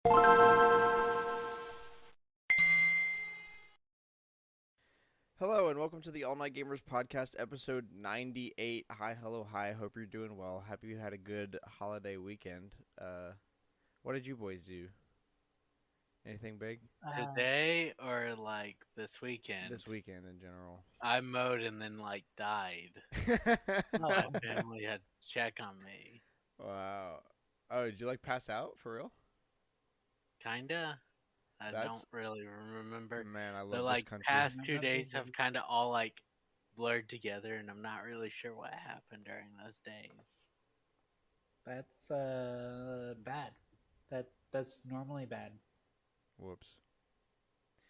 Hello and welcome to the All Night Gamers Podcast, episode 98. Hi, hello, hi. Hope you're doing well. Happy you had a good holiday weekend. What did you boys do? Anything big? Uh, Today or like this weekend? This weekend in general. I mowed and then like died. My oh, family had to check on me. Wow. Oh, did you like pass out for real? Kinda. I That's don't really remember. Man, I The love this like country. past 2 days have kind of all like blurred together, and I'm not really sure what happened during those days. that's bad. That's normally bad. Whoops.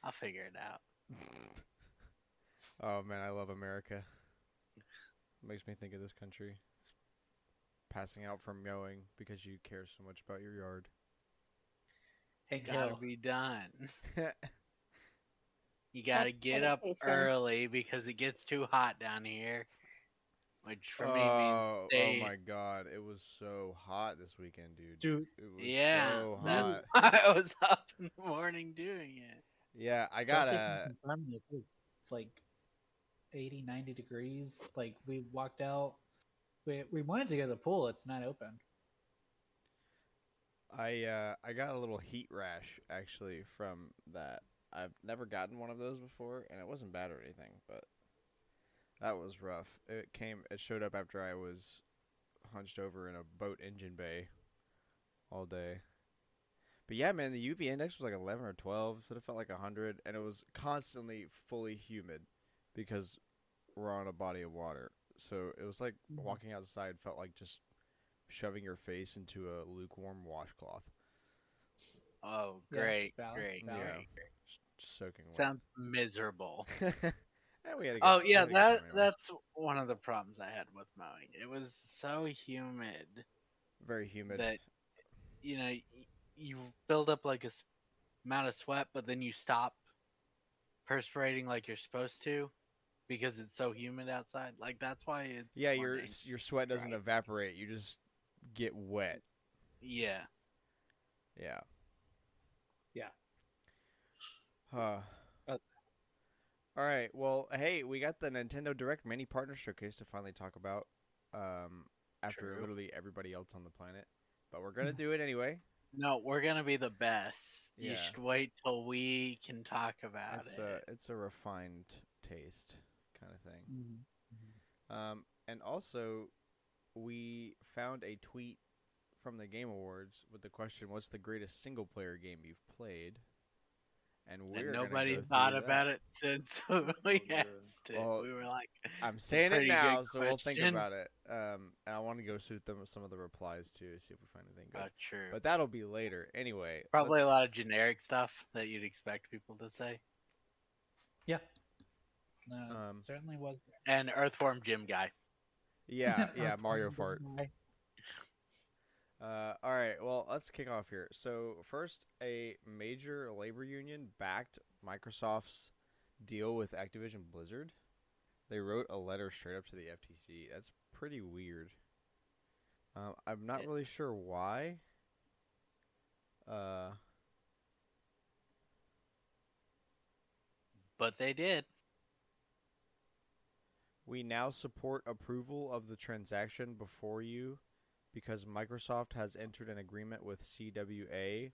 I'll figure it out. Oh man, I love America. Makes me think of this country. Passing out from mowing because you care so much about your yard. Hank Gotta Hill. be done. You gotta get up dedication. early because it gets too hot down here, which for me means Oh stay. my god, it was so hot this weekend, dude. Dude, It was Yeah, so that's hot. why I was up in the morning doing it. Yeah, I Chelsea can gotta. confirm it. It's like 80, 90 degrees. Like we walked out. We wanted to go to the pool. It's not open. I got a little heat rash actually from that. I've never gotten one of those before, and it wasn't bad or anything, but that was rough. It showed up after I was hunched over in a boat engine bay all day. But yeah, man, the UV index was like 11 or 12, so it felt like 100, and it was constantly fully humid because we're on a body of water. So it was like walking outside felt like just shoving your face into a lukewarm washcloth. Oh, Yeah, great, valid, great, valid. Yeah, great. soaking wet. Sounds miserable. And we had a Oh good, we yeah, had a good time anyway. that's one of the problems I had with mowing. It was so humid Very humid. that you build up like amount of sweat, but then you stop perspirating like you're supposed to because it's so humid outside. Like that's why it's Yeah, more your sweat doesn't dangerous. evaporate. You just get wet. Yeah. Yeah. Yeah. Huh. Uh, All right. Well, hey, we got the Nintendo Direct Mini Partner Showcase to finally talk about. After True. literally everybody else on the planet, but we're gonna do it anyway. No, we're gonna be the best. You Yeah. should wait till we can talk about it. It's a refined taste kind of thing. Mhm. And also, we found a tweet from the Game Awards with the question, "What's the greatest single player game you've played?" And And we're nobody gonna go thought through about that. it since we asked it. Well, We were like, I'm it's a saying it pretty now, good so we'll think question. about it. And I want to go through some of the replies too, see if we find anything good. Oh, true. But that'll be later. Anyway, Probably a lot of generic stuff that you'd expect people to say. Yeah. No, Um, certainly was. And Earthworm Jim guy. Yeah, Mario Fart. All right, well, let's kick off here. So, first, a major labor union backed Microsoft's deal with Activision Blizzard. They wrote a letter straight up to the FTC. That's pretty weird. I'm not really sure why. But they did. We now support approval of the transaction before you because Microsoft has entered an agreement with CWA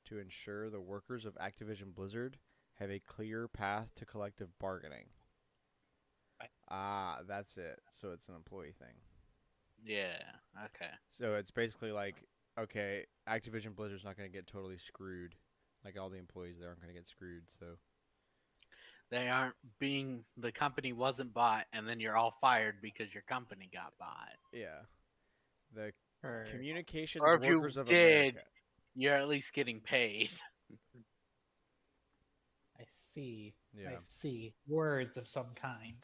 to ensure the workers of Activision Blizzard have a clear path to collective bargaining. Right. Ah, that's it. So it's an employee thing. Yeah. Okay. So it's basically like, okay, Activision Blizzard's not going to get totally screwed. Like all the employees there aren't going to get screwed. So They aren't being the company wasn't bought, and then you're all fired because your company got bought. yeah, the Or Communications Or if you Workers of did, America. you're at least getting paid. I see. Yeah. I see words of some kind.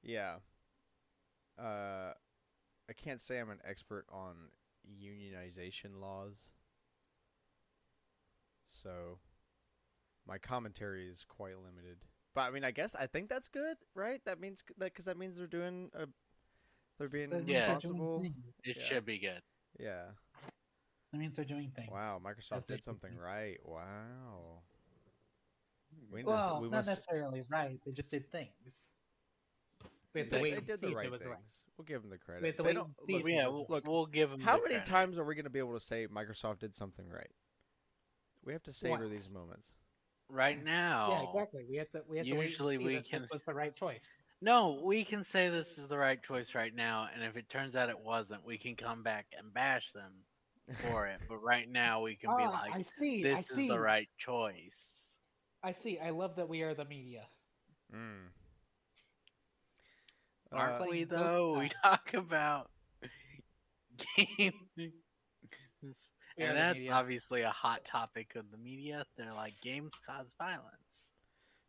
Yeah. I can't say I'm an expert on unionization laws. So my commentary is quite limited. But I mean, I think that's good, right? That means because that means they're doing they're being They're Yeah. responsible. doing things. It Yeah. should be good. Yeah. That means they're doing things. Wow, as Microsoft they did should something be. right. Wow. We need to, Well, we not must. necessarily right. They just did things. We have to They, wait They and did the see if it right was right. things. We'll give them the We credit. have to They wait don't and see look. if it yeah, was we'll, right. Look, we'll give them how the many credit. times are we going to be able to say Microsoft did something right? We have to savor these Once. moments. Right Yeah, now, exactly. We have to wait and usually see we that this can. was the right choice. No, we can say this is the right choice right now, and if it turns out it wasn't, we can come back and bash them for it. But right now, we can be Ah, like, I see. I this is the see. right choice. I see. I love that we are the media. Mm. Aren't Playing we, ghost though? We town. talk about game. We And are the that's media. obviously a hot topic of the media. They're like, games cause violence.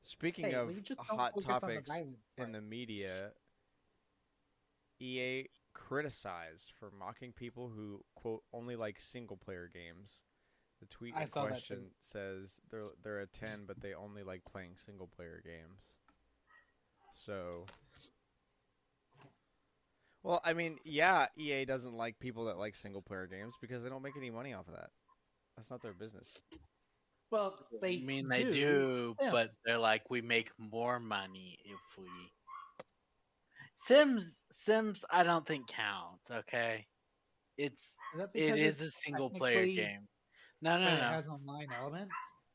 Speaking Hey, of we just don't hot focus on the topics violence in part. the media, EA criticized for mocking people who quote only like single player games. The tweet I in saw that question too. says they're a 10, but they only like playing single player games. So, well, I mean, yeah, EA doesn't like people that like single player games because they don't make any money off of that. That's not their business. Well, I they mean, they do. do, Yeah. but they're like, we make more money if we. Sims, I don't think counts. Okay, Is that it because is it's a single player technically, game. No, but no, it no, has online elements?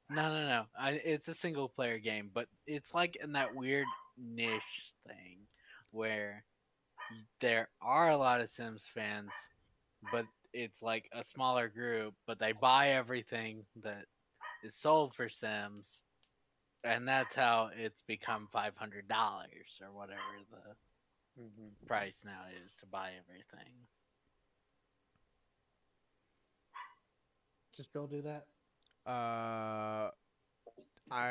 no, no, no. It's a single player game, but it's like in that weird niche thing where there are a lot of Sims fans, but it's like a smaller group, but they buy everything that is sold for Sims, and that's how it's become $500 or whatever the price now is to buy everything. Just Bill do that? Uh,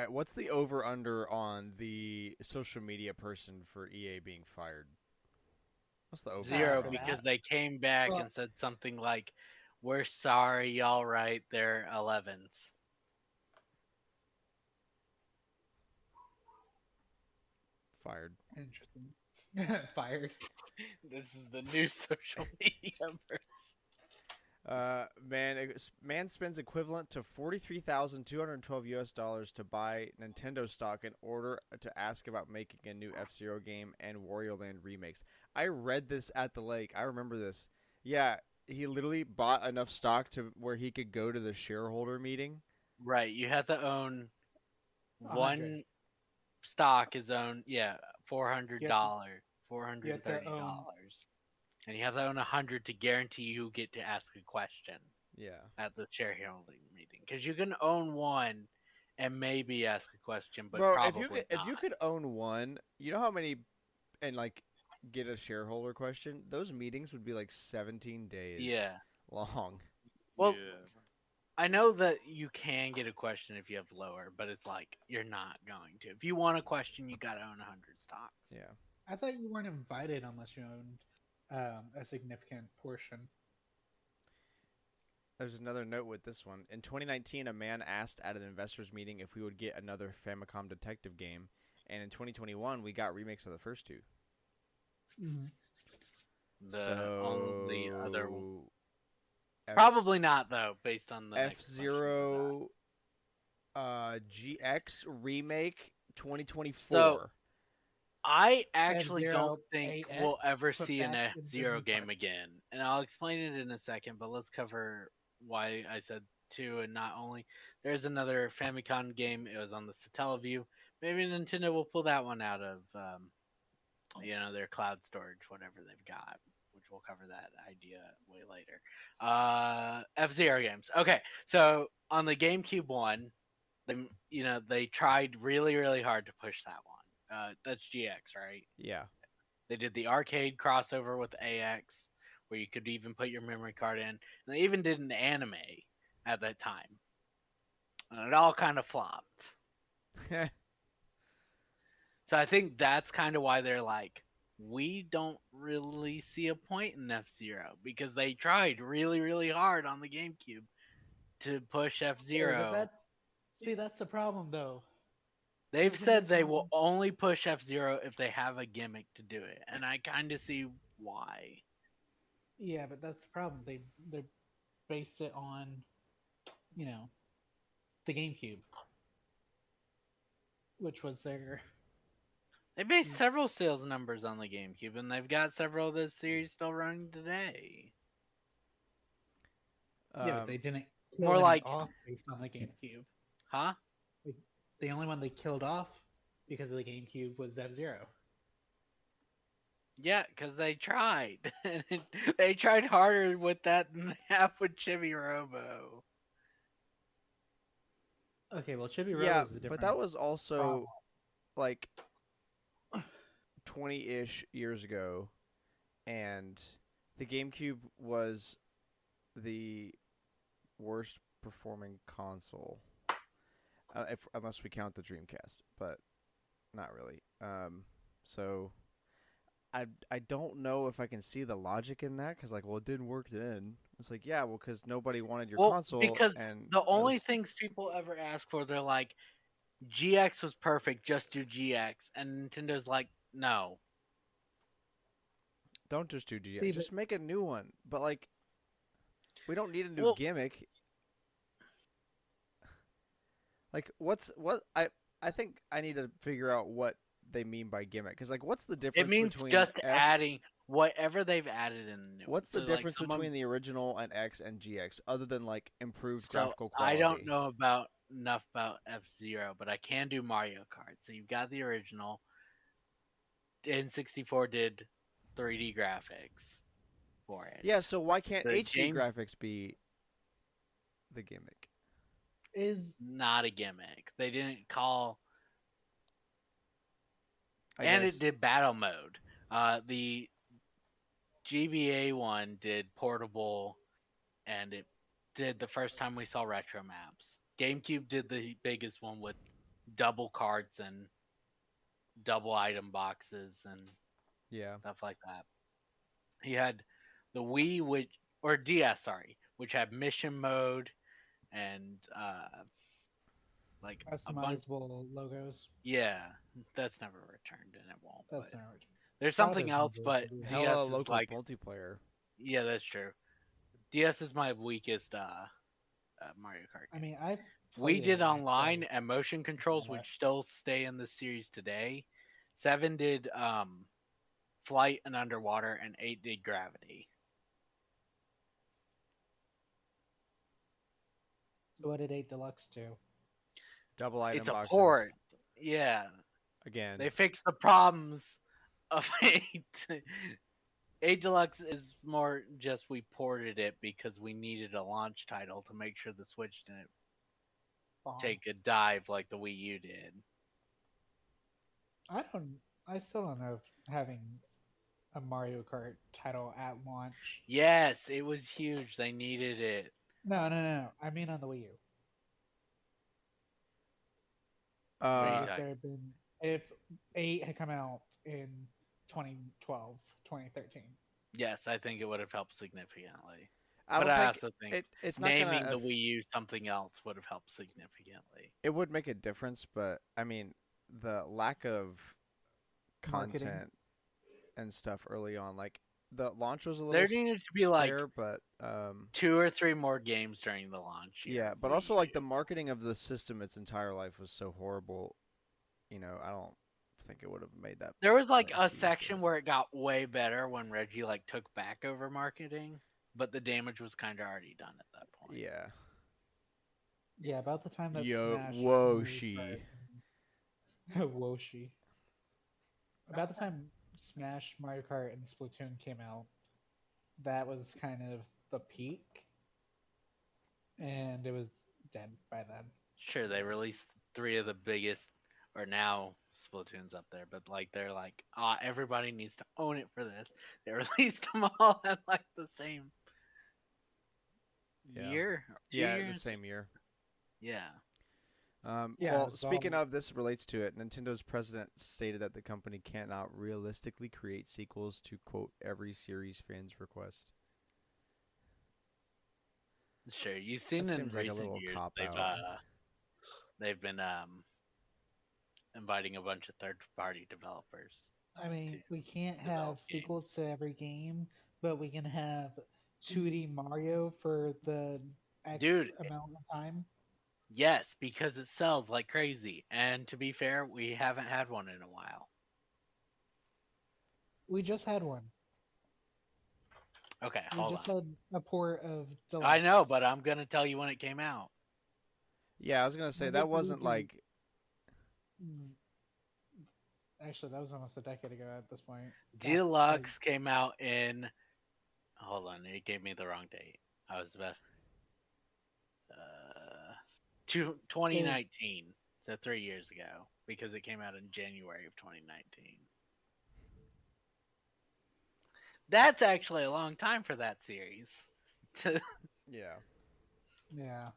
what's the over under on the social media person for EA being fired? What's the over Zero, under on That? because that? they came back Well, and said something like, "We're sorry, y'all right, they're 11s." Fired. interesting. Fired. This is the new social media verse. Man spends equivalent to $43,212 to buy Nintendo stock in order to ask about making a new F-Zero game and Wario Land remakes. I read this at the lake. I remember this. Yeah, he literally bought enough stock to where he could go to the shareholder meeting. Right, you have to own 100. one stock is owned, yeah, $400, four You hundred have and to thirty own. dollars, and you have to own 100 to guarantee you get to ask a question Yeah. at the shareholding meeting. Because you can own one and maybe ask a question, but Bro, probably if you not. could own one, you know how many and like get a shareholder question? Those meetings would be like 17 days Yeah. long. Well, Yeah. I know that you can get a question if you have lower, but it's like you're not going to. If you want a question, you got to own 100 stocks. Yeah. I thought you weren't invited unless you owned a significant portion. There's another note with this one. In 2019, a man asked at an investors meeting if we would get another Famicom detective game, and in 2021, we got remakes of the first two. Mm-hmm. The only other, F- probably not though, based on the next question. F-Zero GX remake 2024. So, I actually don't F-Zero think 8X we'll ever put see an back in F-Zero Disney game Park. again, and I'll explain it in a second. But let's cover why I said two, and not only. There's another Famicom game. It was on the Satellaview. Maybe Nintendo will pull that one out of, their cloud storage, whatever they've got. Which we'll cover that idea way later. F-Zero games. Okay, so on the GameCube one, they tried really, really hard to push that one. That's GX, right? Yeah. They did the arcade crossover with AX, where you could even put your memory card in. And they even did an anime at that time. And it all kind of flopped. So I think that's kind of why they're like, we don't really see a point in F-Zero, because they tried really, really hard on the GameCube to push Okay, F-Zero. but that's the problem though. They've Isn't said this they one will of- only push F-Zero if they have a gimmick to do it, and I kind of see why. Yeah, but that's the problem. They're based it on, you know, the GameCube, which was their. They based several sales numbers on the GameCube, and they've got several of those series still running today. Yeah, but they didn't kill more any like- off based on the GameCube. Huh? Like, the only one they killed off because of the GameCube was F-Zero. Yeah, because they tried. They tried harder with that than they have with Chibi Robo. Okay, well, Chibi Robo Yeah, is a different. but that was also problem. like 20-ish years ago, and the GameCube was the worst performing console, unless we count the Dreamcast, but not really. So I don't know if I can see the logic in that, because like, well, it didn't work then. It's like, yeah, well, because nobody wanted your console, because and the only those- things people ever ask for, they're like, GX was perfect, just do GX. And Nintendo's like, no. don't just do GX, See, just make a new one. But like, we don't need a new Well- gimmick. Like, what I think I need to figure out what they mean by gimmick, because like, what's the difference? It means between just F- adding whatever they've added in the new one. What's the So, like, difference someone- between the original and X and GX, other than like improved So graphical quality? I don't know enough about F-Zero, but I can do Mario Kart. So you've got the original. N64 did 3D graphics for it. Yeah, so why can't The HD game- graphics be the gimmick? Is Not a gimmick. They didn't call, I and guess. it did battle mode. The GBA one did portable, and it did the first time we saw retro maps. GameCube did the biggest one with double carts and double item boxes and Yeah. stuff like that. He had the Wii, or DS, sorry, which had mission mode and like a bunch. customizable logos. Yeah, that's never returned, and it won't. That's But not. there's How something does else, Nintendo but do that? DS Hella is local like, multiplayer. yeah, that's true. DS is my weakest Mario Kart. I mean, I. We played it did and I online, played and motion controls, that. which still stay in the series today. 7 did flight and underwater, and 8 did gravity. So what did 8 Deluxe do? Double item It's a boxes. port. Yeah, Again. they fixed the problems of 8. 8 Deluxe is more just we ported it because we needed a launch title to make sure the Switch didn't Bomb. take a dive like the Wii U did. I still don't know if having a Mario Kart title at launch. Yes, it was huge. They needed it. No. I mean on the Wii U. Wait, If there had been, if 8 had come out in 2012, 2013. Yes, I think it would have helped significantly. I But don't I think also think it's not naming gonna the Wii U something else would have helped significantly. It would make a difference, but I mean, the lack of Marketing. content and stuff early on, like the launch was a little There needed to be like spare, but 2 or 3 more games during the launch. year yeah, of but Wii also like U. the marketing of the system its entire life was so horrible. You know, I don't think it would have made that. There was like a a huge section difference. where it got way better when Reggie like took back over marketing, but the damage was kind of already done at that point. Yeah. Yeah, about the time that Yo, Smash. whoa, Mario she. Kart- Woshi. About the time Smash, Mario Kart, and Splatoon came out, that was kind of the peak, and it was dead by then. Sure, they released 3 of the biggest, or now Splatoon's up there, but like they're like, everybody needs to own it for this. They released them all at like the same Yeah. year. 2 Yeah, years? the same year. Yeah. Yeah, well, it was speaking all- of, this relates to it. Nintendo's president stated that the company cannot realistically create sequels to, quote, every series fans request. Sure, you've seen That in seems like a recent little years cop-out. they've been inviting a bunch of third-party developers. I mean, to we can't develop have sequels to every game, but we can have 2D Mario for the X Dude, amount of time? yes, because it sells like crazy. And to be fair, we haven't had one in a while. We just had one. Okay, We hold just on. had a port of I know, Deluxe. but I'm gonna tell you when it came out. Yeah, I was gonna say When that did wasn't Luigi? like Hmm, Actually, that was almost a decade ago at this point. God, Deluxe came out in. Hold on, it gave me the wrong date. I was about 2019, so 3 years ago, because it came out in January of 2019. That's actually a long time for that series. yeah. yeah.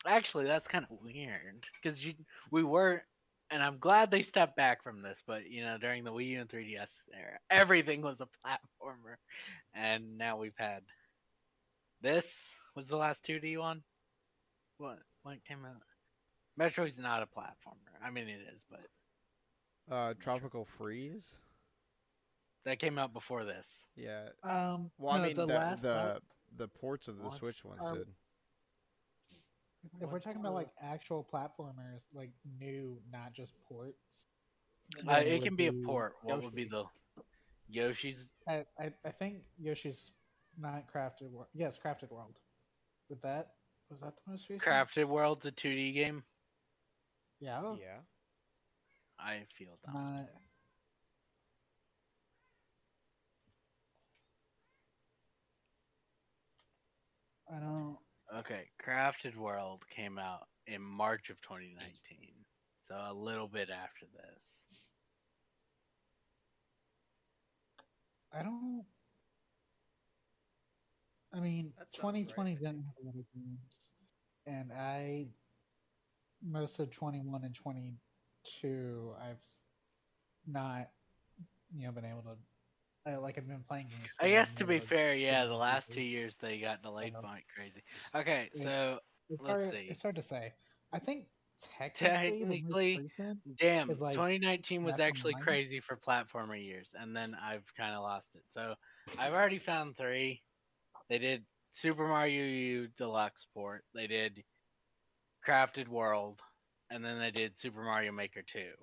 Actually, that's kind of weird because we were, and I'm glad they stepped back from this. But during the Wii U and 3DS era, everything was a platformer, and now we've had this. Was the last 2D one? What came out? Metroid's not a platformer. I mean, it is, but it's a Metroid. Tropical Freeze. That came out before this. Yeah. Well, I No, mean the last the ports of the launch Switch ones are did. if we're talking about like actual platformers, like new, not just ports, Uh, then it it would can be a be port. What would be Yoshi. the Yoshi's I think Yoshi's not Crafted World. Yes, Crafted World. With that, was that the most recent? Crafted World's a 2D game? Yeah. Yeah. I feel dumb. Not. I don't. Okay, Crafted World came out in March of 2019, so a little bit after this. I don't. I mean, That sounds right, 2020 I think. didn't have a lot of games, and most of 21 and 22, not been able to. I've been playing games I for guess to more be like fair, two yeah, the last 2 years. years they got delayed So quite crazy. Okay, it, so let's it's see. hard to say. I think technically the most Technically, recent damn, is like 2019 was Smash actually Online. crazy for platformer years, and then I've kind of lost it. So I've already found three. They did Super Mario U Deluxe port. They did Crafted World, and then they did Super Mario Maker 2.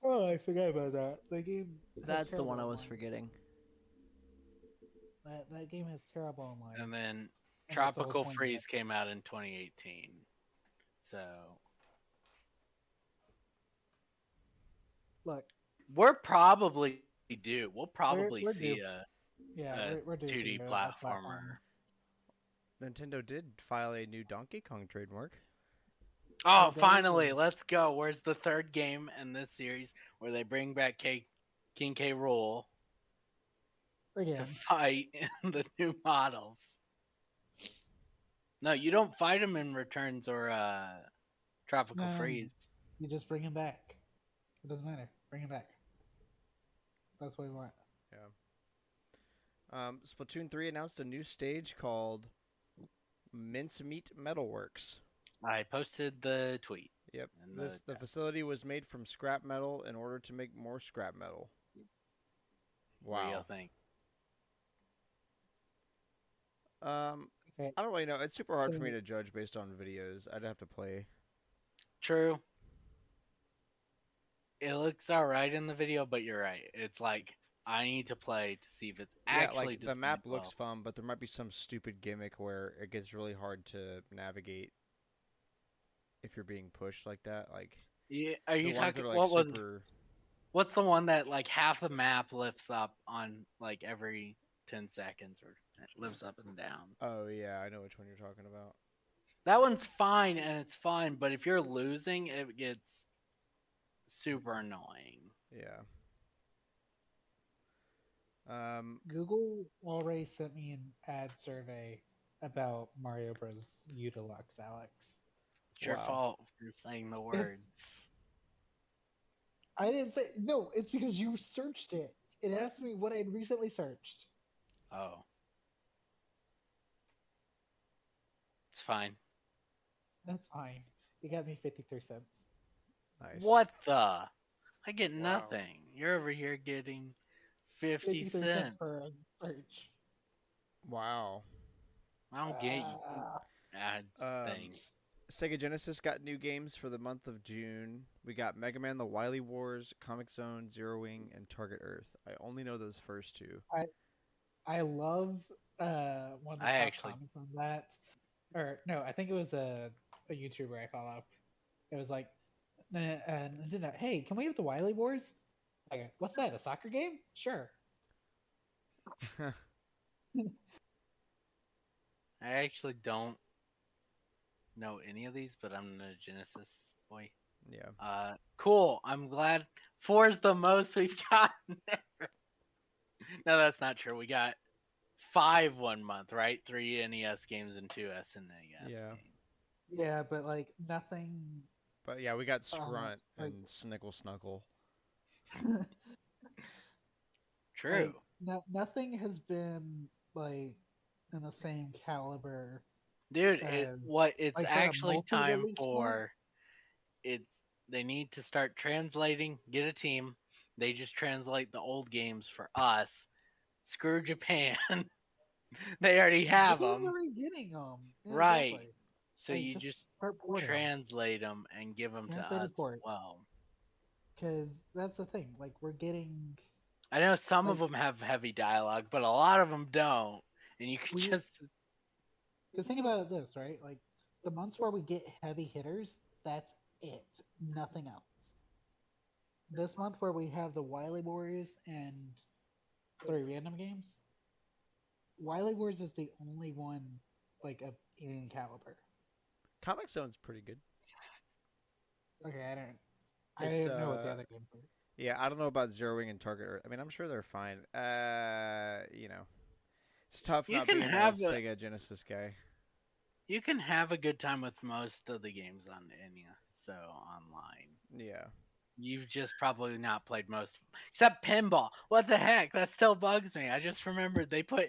Oh, I forgot about that. The game has That's the terrible one I was online. forgetting. That game has terrible online, And then and that's the whole Tropical point of it. Freeze came out in 2018. So Look, we're probably due. We'll probably we're due. see a, Yeah, a we're due for 2D a platform. platformer. Nintendo did file a new Donkey Kong trademark. Oh, They finally, let's go. Where's the third game in this series where they bring back King K. Rool to again. fight in the new models? No, you don't fight him in Returns or Tropical No, Freeze. you just bring him back. It doesn't matter. Bring him back. That's what we want. Yeah. Splatoon 3 announced a new stage called Mincemeat Metalworks. I posted the tweet. Yep. And The facility was made from scrap metal in order to make more scrap metal. Real Wow. thing. Okay. I don't really know. It's super hard for me So to judge based on videos. I'd have to play. True. It looks alright in the video, but you're right. It's like I need to play to see if it's Yeah, actually like the designed map well. looks fun, but there might be some stupid gimmick where it gets really hard to navigate if you're being pushed like that. Like Yeah, are the you ones talking? that are like super. What's the one that like half the map lifts up on like every 10 seconds, or it lifts up and down? Oh yeah, I know which one you're talking about. That one's fine and it's fine, but if you're losing, it gets super annoying. Yeah. Google already sent me an ad survey about Mario Bros. U Deluxe, Alex. It's your Wow. fault for saying the words. I didn't say no. It's because you searched it. It asked me what I'd recently searched. Oh, it's fine. That's fine. You got me 53 cents. Nice. What the? I get Wow. nothing. You're over here getting 50 53 cents cents. for a search. Wow. I don't get you. Ad Um, things. Sega Genesis got new games for the month of June. We got Mega Man: The Wily Wars, Comic Zone, Zero Wing, and Target Earth. I only know those first two. I love one of the I top actually comments on that. Or no, I think it was a YouTuber I follow. It was like, Nintendo, hey, can we have the Wily Wars? Like, what's that? A soccer game? Sure. I actually don't know any of these, but I'm a Genesis boy. Yeah. Cool. I'm glad 4 is the most we've gotten. No, that's not true. We got 5 one month, right? 3 NES games and 2 SNES Yeah. games. Yeah, but like nothing. But yeah, we got Uh, Scrunt like, and Snickle Snuckle. True. like nothing has been like in the same caliber Dude, as it's like for a actually time multi-release one. for it's they need to start translating, get a team. They just translate the old games for us. Screw Japan. They already have Japan's them. already getting them. Yeah, Right. exactly. So Like you just just start porting them. translate them and give them to Translated us as port. well. Because that's the thing. Like we're getting I know some of like them have heavy dialogue, but a lot of them don't. And you can we just because think about this, right? Like the months where we get heavy hitters, that's it. Nothing else. This month where we have the Wily Warriors and 3 random games, Wily Wars is the only one like of any caliber. Comic Zone's pretty good. Okay, I It's didn't know what the other games were. yeah, I don't know about Zero Wing and Target Earth. I mean, I'm sure they're fine. You know, it's tough you not can being a have a Sega Genesis guy. you can have a good time with most of the games on NES, so online. Yeah. You've just probably not played most, except pinball. What the heck? That still bugs me. I just remembered they put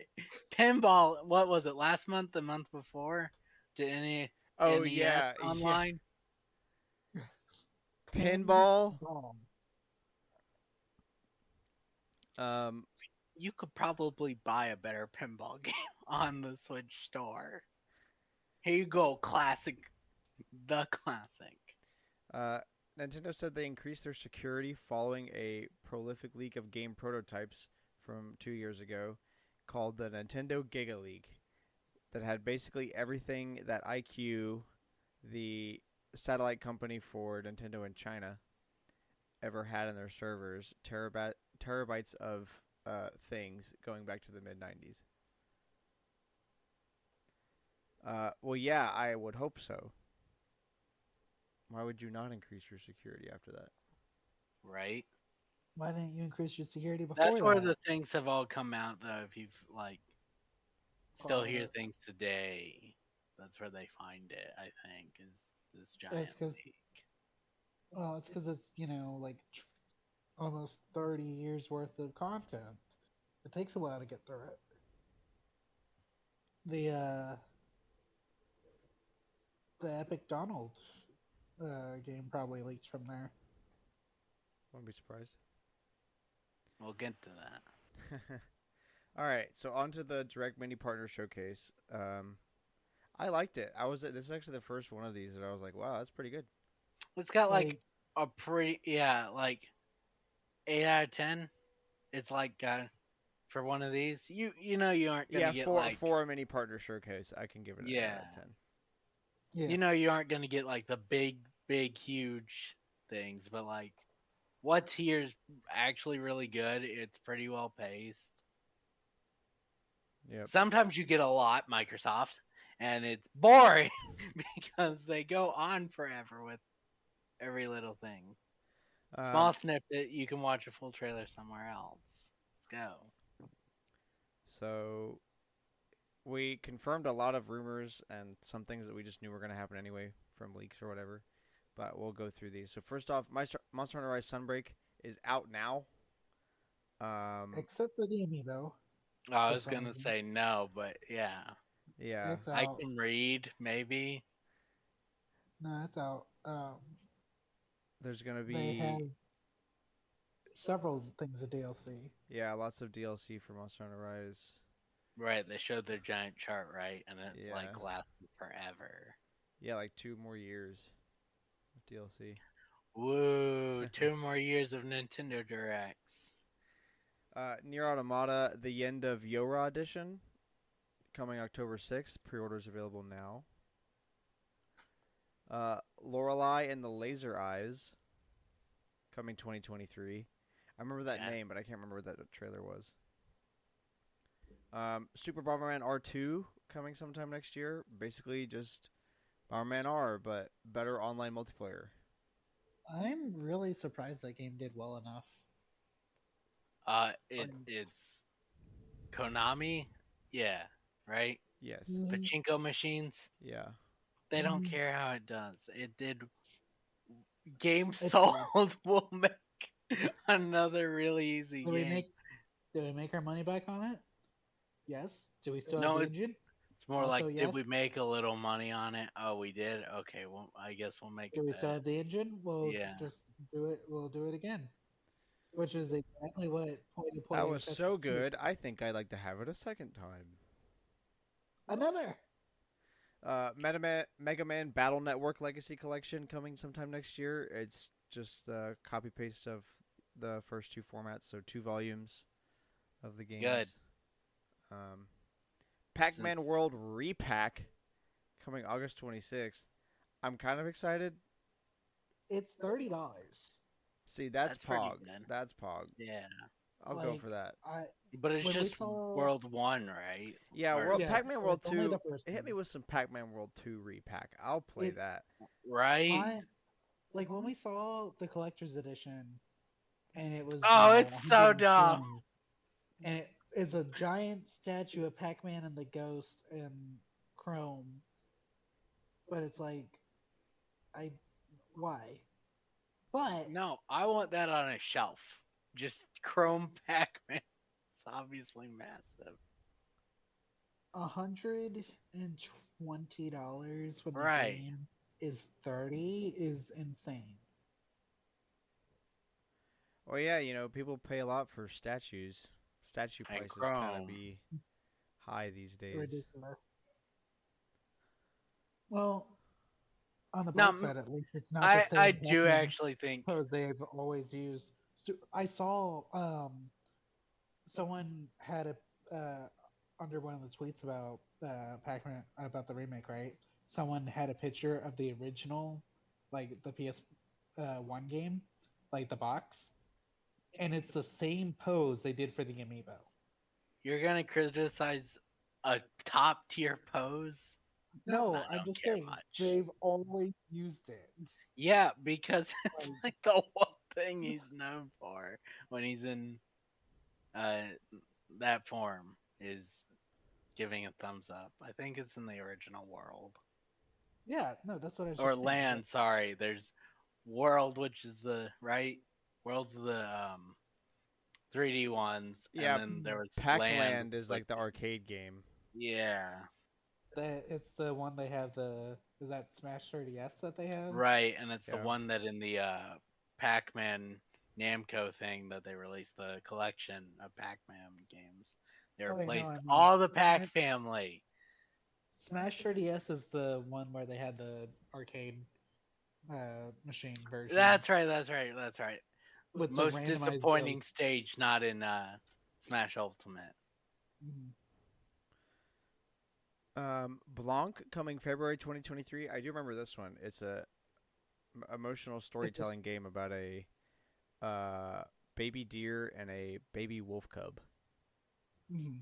pinball. What was it? Last month, the month before, to any Oh NES yeah, yeah. online. Pinball. Ball. Um, You could probably buy a better pinball game on the Switch store. Here you go, classic, the classic. uh, Nintendo said they increased their security following a prolific leak of game prototypes from 2 years ago, called the Nintendo Giga League, that had basically everything that IQ, the satellite company for Nintendo in China, ever had in their servers. Terabytes of things going back to the mid 90s. Well, yeah, I would hope so. Why would you not increase your security after that? Right? Why didn't you increase your security That's before where that? the things have all come out, though. If you've, like, still Well, hear things today, that's where they find it, I think, is this it's giant because leak. it's like almost 30 years worth of content. It takes a while to get through it. The Epic Donald game probably leaked from there. Wouldn't be surprised. We'll get to that. All right, so on to the Direct Mini Partner Showcase. I liked it. This is actually the first one of these that I was like, wow, that's pretty good. It's got, like, Like a pretty, yeah, like, 8 out of 10. It's like, for one of these, you know you aren't gonna Yeah, get, for like, for a Mini Partner Showcase, I can give it an 8 yeah, out of 10. yeah, you know you aren't gonna get, like, the big, huge things, but, like, what's here is actually really good. It's pretty well paced. Yep. Sometimes you get a lot, Microsoft, and it's boring because they go on forever with every little thing. Small Um, snippet, you can watch a full trailer somewhere else. Let's go. so we confirmed a lot of rumors and some things that we just knew were going to happen anyway from leaks or whatever. But we'll go through these. So first off, Monster Hunter Rise Sunbreak is out now. except for the amiibo I for was some gonna reason. say no, but yeah, Yeah. It's I out. can read maybe. No, it's out. There's going to They have be several things of DLC. Yeah, lots of DLC for Monster Hunter Rise. Right, they showed their giant chart, right, and it's Yeah. like lasting forever. Yeah, like 2 more years of DLC. Woo! 2 more years of Nintendo Directs. Near Automata, The End of Yora Edition, coming October 6th. Pre-orders available now. Lorelei and the Laser Eyes, coming 2023. I remember that Okay. name, but I can't remember what that trailer was. Super Bomberman R2 coming sometime next year. Basically just Bomberman R, but better online multiplayer. I'm really surprised that game did well enough. It's Konami, yeah, right. Yes. Pachinko machines, Yeah. they don't Mm. care how it does. It did. Games It's sold will make another really easy Do we game. make our money back on it? Yes. Do we still have No, the engine? It's more Also, like, did yes. we make a little money on it? Oh, we did. Okay, well, I guess we'll make Do we it still back. have the engine? We'll Yeah. just do it. We'll do it again. Which is exactly what Point That was HS so 2. good. I think I'd like to have it a second time. Another. Mega Man Battle Network Legacy Collection coming sometime next year. It's just a copy paste of the first 2 formats, so 2 volumes of the games. Good. Pac-Man Since- World Repack coming August 26th. I'm kind of excited. It's $30. See, that's pretty Pog. good. That's Pog. Yeah. I'll go Like, for that. But it's When we just saw- World 1, right? Yeah, Or- Yeah, Pac-Man World it's only 2. the first Hit me one. with some Pac-Man World 2 repack. I'll play that. Right? Like when we saw the collector's edition, and it was Oh, it's so dumb. 120, and it's a giant statue of Pac-Man and the Ghost in chrome, but it's like, why? But No, I want that on a shelf. Just Chrome Pac-Man. It's obviously massive. $120 when the Right. game is 30 is insane. Oh yeah, people pay a lot for statues. Statue And prices kind Chrome. of be high these days. Ridiculous. Well, on the No, bright side, at least it's not I the same. I do Pac-Man actually think pose they've always used. I saw someone had under one of the tweets about Pac-Man about the remake, right? Someone had a picture of the original, like the PS1 game, like the box, and it's the same pose they did for the amiibo. you're gonna criticize a top tier pose. No, I I'm don't just care saying much. they've always used it. Yeah, because it's Like- like the one thing he's known for when he's in that form is giving a thumbs up. I think it's in the original world. Yeah, no, that's what I was Or just saying. land, sorry. There's world, which is the right world's the 3D ones, Yeah, and then there was Pac-Land land is like the arcade game. Yeah, It's the one they have is that Smash 3DS that they have? right, and it's the Yeah. one that in the Pac-Man Namco thing that they released the collection of Pac-Man games. They Oh, wait, no, replaced I mean, all the Pac Smash- family. Smash 3DS is the one where they had the arcade machine version. That's right. That's right. That's right. With the Most randomized disappointing ghost. stage not in Smash Ultimate. Mhm. Blanc coming February 2023. I do remember this one. It's a emotional storytelling game about a baby deer and a baby wolf cub Mhm.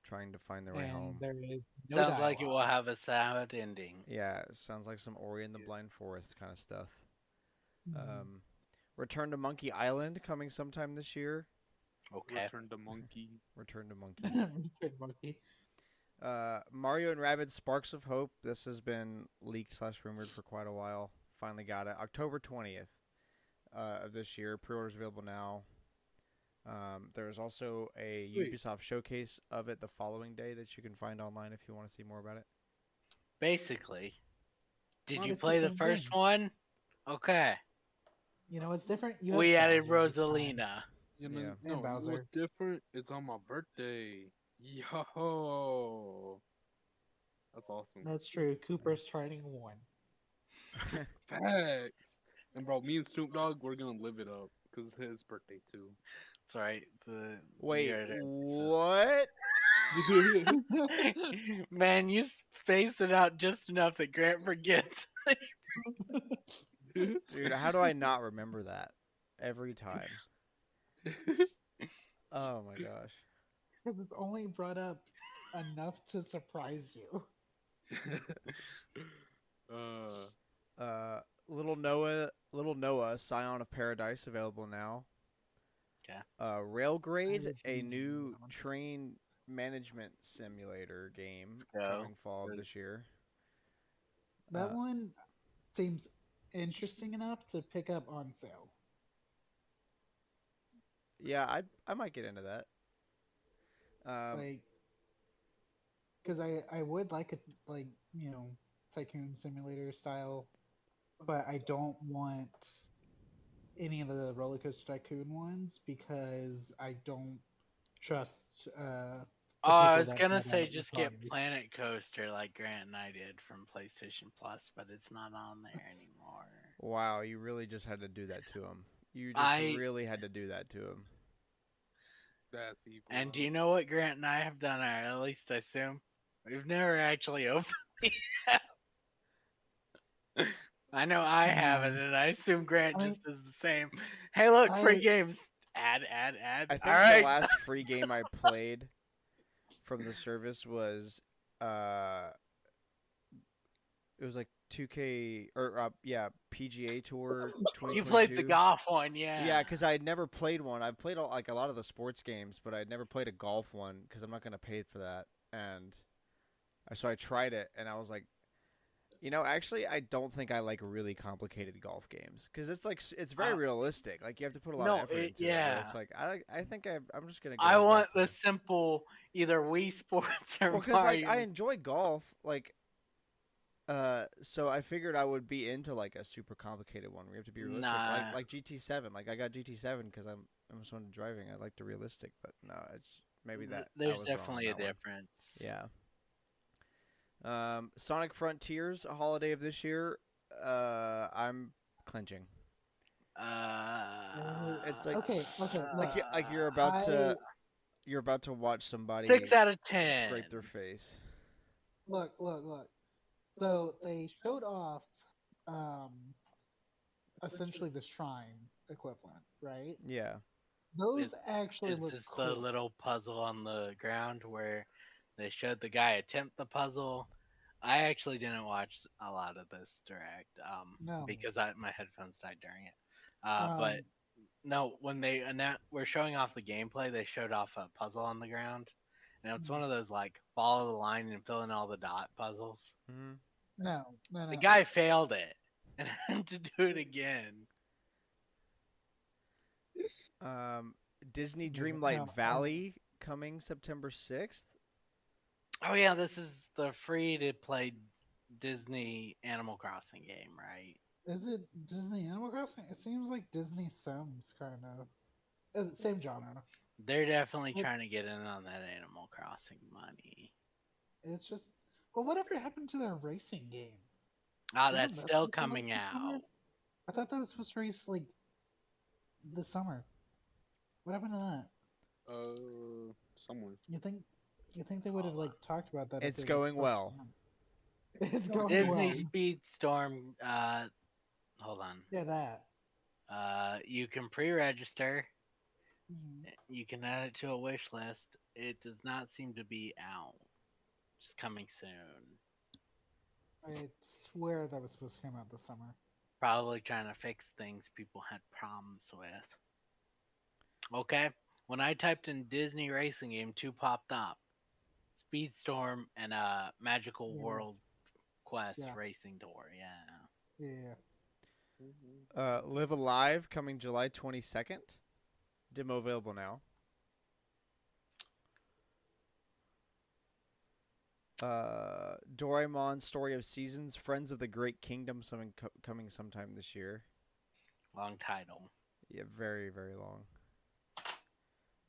trying to find their way And home. there is no Sounds like it will dialogue. have a sad ending. Yeah, it sounds like some Ori and the Blind Forest kind of stuff. Mhm. Return to Monkey Island coming sometime this year. Okay. Return the monkey. Return to Monkey. Good monkey. Mario and Rabbids Sparks of Hope. This has been leaked / rumored for quite a while. Finally got it. October 20th of this year. Pre-orders available now. There is also a Ubisoft showcase of it the following day that you can find online if you want to see more about it. Basically, did Well, you it's the play the same first thing. one? Okay. You know what's different? You have We added Bowser this time. Rosalina. Yeah. And No, you know Bowser. what's different? It's on my birthday. Yo, that's awesome. That's true. Cooper's turning 1. Facts. And bro, me and Snoop Dogg, we're gonna live it up because it's his birthday too. That's right. Wait, you heard it. what? Man, you space it out just enough that Grant forgets. Dude, how do I not remember that every time? Oh my gosh. Because it's only brought up enough to surprise you. Little Noah, Scion of Paradise, available now. Okay. Railgrade, I a didn't new remember that one. train management simulator game Let's go. coming fall of Nice. this year. That Uh, one seems interesting enough to pick up on sale. Yeah, I might get into that. Like, because I would like a tycoon simulator style, but I don't want any of the roller coaster tycoon ones because I don't trust the Oh, I people was that gonna brought say out the just get product. Planet Coaster like Grant and I did from PlayStation Plus, but it's not on there anymore. Wow, you really just had to do that to him. You just I- really had to do that to him. That's evil. And do you know what Grant and I have done, or at least I assume? We've never actually opened the app. I know I haven't, and I assume Grant I- just does the same. Hey, look, free I- games. Add. I think All right. the last free game I played from the service was it was like 2K or PGA Tour 2022. You played the golf one, yeah. Yeah, because I had never played one. I've played like a lot of the sports games, but I'd never played a golf one because I'm not gonna pay for that. And so I tried it, and I was like, actually, I don't think I like really complicated golf games because it's like it's very Uh, realistic. Like you have to put a lot no, of effort it- into it. yeah. But it's like I think I'm just gonna. Go I want back the to... simple either Wii Sports or Well, because like Mario. I enjoy golf, like. So I figured I would be into like a super complicated one. We have to be realistic, Nah. like GT7. Like I got GT7 because I'm so into driving. I like the realistic, but no, it's maybe that I There's was wrong on definitely a that one. difference. Yeah. Sonic Frontiers, a holiday of this year. I'm clenching. It's like okay. like you're about to watch somebody 6 out of 10. scrape their face. Look. So they showed off, essentially the shrine equivalent, right? Yeah. Those Is- actually Is look this cool. the little puzzle on the ground where they showed the guy attempt the puzzle? I actually didn't watch a lot of this direct, No. because my headphones died during it. But Um, no, when they were showing off the gameplay, they showed off a puzzle on the ground, and it's one of those like follow the line and fill in all the dot puzzles. Mm-hmm. no. The guy failed it and had to do it again. Disney Doesn't- Dreamlight no, Valley coming September 6th. Oh yeah, this is the free to play Disney Animal Crossing game, right? Is it Disney Animal Crossing? It seems like Disney Sims, kind of. Same genre. They're definitely Well- trying to get in on that Animal Crossing money. It's just, well, whatever happened to their racing game? Ah, Isn't that's that still supposed to come coming this summer? out. I thought that was supposed to race like this summer. What happened to that? Someone. You think they would have like talked about that? if It's it was going supposed to well. come? It's going Disney well. Speedstorm. Hold on. Yeah, that. You can pre-register. Mhm. You can add it to a wish list. It does not seem to be out. It's coming soon. I swear that was supposed to come out this summer. Probably trying to fix things people had problems with. Okay. When I typed in Disney Racing Game, 2 popped up. Speedstorm and Magical Yeah. World Quest Yeah. Racing Tour. Yeah. Yeah. Live Alive coming July 22nd. Demo available now. Doraemon Story of Seasons, Friends of the Great Kingdom coming sometime this year. Long title. Yeah, very very long.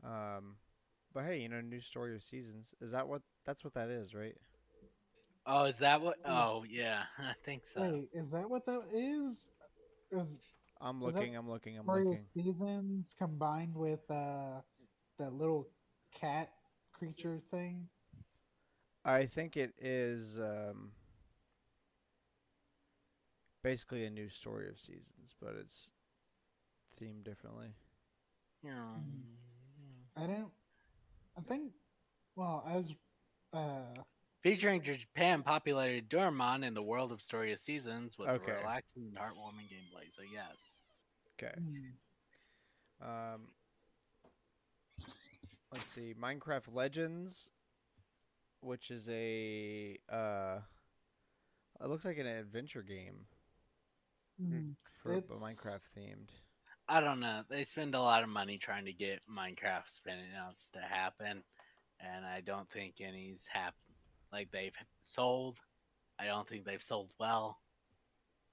Um, but hey, new story of seasons. Is that what? That's what that is, right? Oh, is that what? Wait, Oh, yeah, I think so. wait, is that what that is? I'm Is that looking. I'm looking. I'm Mario looking. Seasons combined with that little cat creature thing? I think it is basically a new story of seasons, but it's themed differently. Hmm. Hmm. I don't. I think. Well, I was. Uh. Featuring Japan populated Doraemon in the world of Story of Seasons with Okay. relaxing and heartwarming gameplay. So yes. Okay. Hmm. Um, let's see. Minecraft Legends, which is a it looks like an adventure game Hmm. for but It's. Minecraft themed. I don't know. They spend a lot of money trying to get Minecraft spin-offs to happen, and I don't think any's happened. Like they've sold. I don't think they've sold well.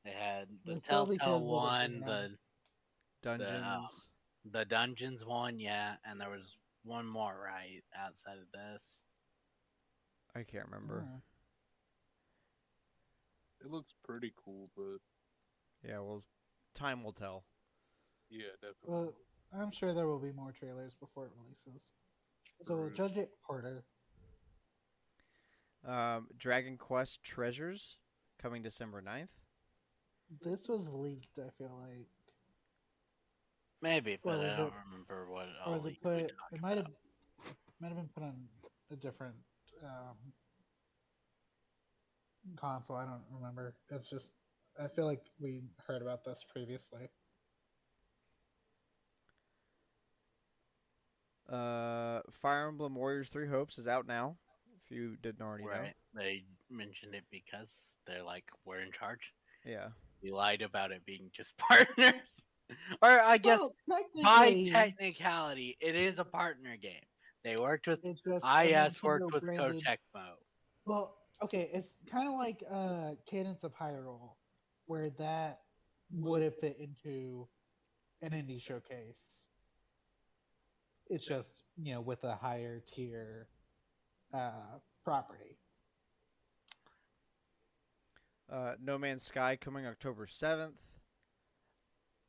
They had the They sold Telltale because of the one, ban. the Dungeons. the Dungeons one, yeah, and there was one more right outside of this. I can't remember. Oh. It looks pretty cool, but Yeah, well, time will tell. yeah, definitely. Well, I'm sure there will be more trailers before it releases. So we'll Right. judge it harder. Dragon Quest Treasures coming December 9th. This was leaked, I feel like. Maybe, Or but I was don't it remember what or all was it leaks we put talked it about. might have been put on a different console. I don't remember. It's just I feel like we heard about this previously. Fire Emblem Warriors 3 Hopes is out now. If you didn't already know. Right? They mentioned it because they're like, we're in charge. Yeah. We lied about it being just partners. Or I guess Well, by technically, technicality, it is a partner game. They worked with it's just a IS worked Nintendo with branded. Kotekmo. Well, okay, it's kind of like Cadence of Hyrule, where that would have fit into an indie showcase. It's just with a higher tier property. No Man's Sky coming October 7th.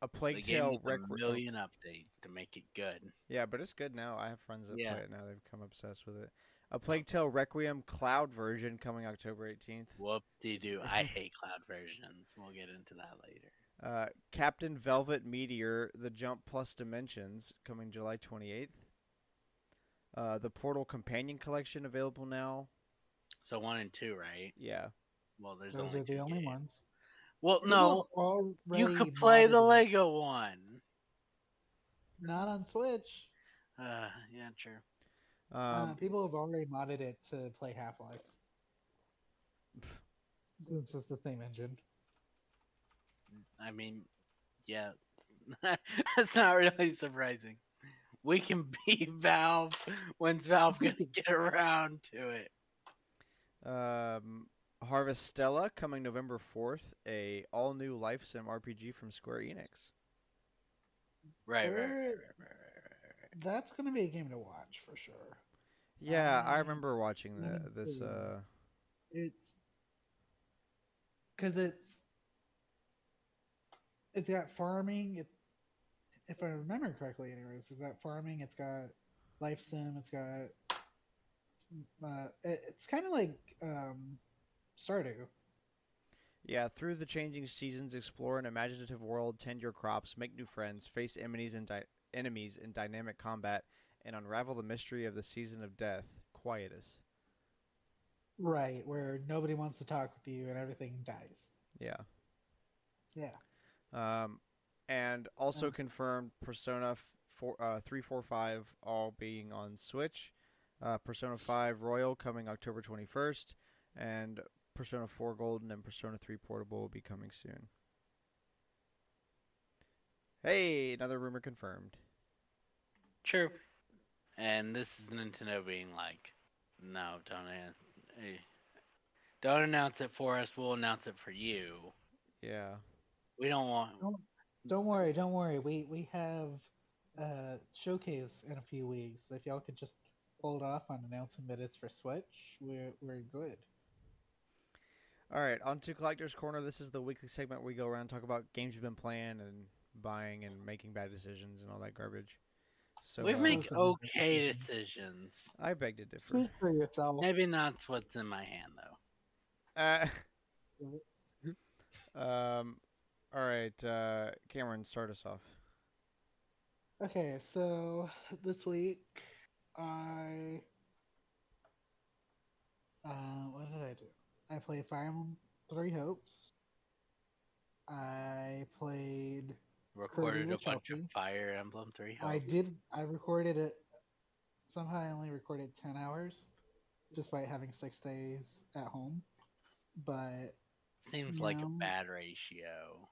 A They Plague gave me Tale a Oh, million updates to make it good. yeah, but it's good now. I have friends that Yeah. play it now. They've become obsessed with it. A Plague Tale Requiem Cloud version coming October 18th. Whoop de doo. I hate cloud versions. We'll get into that later. Captain Velvet Meteor, The Jump Plus Dimensions coming July 28th. The Portal Companion Collection available now. So 1 and 2, right? Yeah. Well, there's Those only are the two only games. ones. Well, People no. have You already could play the modded it. Lego one. Not on Switch. Yeah, true. People have already modded it to play Half Life. It's just the same engine. I mean, yeah. That's not really surprising. We can beat Valve. When's Valve gonna get around to it? Harvestella coming November 4th, a all new life sim RPG from Square Enix. Right. That's gonna be a game to watch for sure. Yeah, I remember watching Let me this. see. It's because it's got farming. It's if I remember correctly, anyways, it's got farming. It's got life sim. It's got it's kind of like Stardew. Yeah, through the changing seasons, explore an imaginative world, tend your crops, make new friends, face enemies in dynamic combat, and unravel the mystery of the season of death, Quietus. Right, where nobody wants to talk with you and everything dies. Yeah. Yeah. And also Um, confirmed Persona 3, 4, 5 all being on Switch. Persona 5 Royal coming October 21st, and Persona 4 Golden and Persona 3 Portable will be coming soon. Hey, another rumor confirmed. True. And this is Nintendo being like, no, don't announce it for us. We'll announce it for you. Yeah. We don't want. don't Don't worry, don't worry. We have showcase in a few weeks. If y'all could just hold off on announcing that it's for Switch, we're good. All right, on to Collector's Corner. This is the weekly segment where we go around and talk about games you've been playing and buying and making bad decisions and all that garbage. So We make Explosive okay decision. decisions. I beg to differ. Speak for yourself. Maybe not what's in my hand though. All right, Cameron, start us off. Okay, so this week I what did I do? I played Fire Emblem Three Hopes. I played Recorded a with bunch of Chelsea. Fire Emblem 3 I Hopes. did. I recorded it. Somehow I only recorded 10 hours, despite having 6 days at home. But Seems you like a know, bad ratio.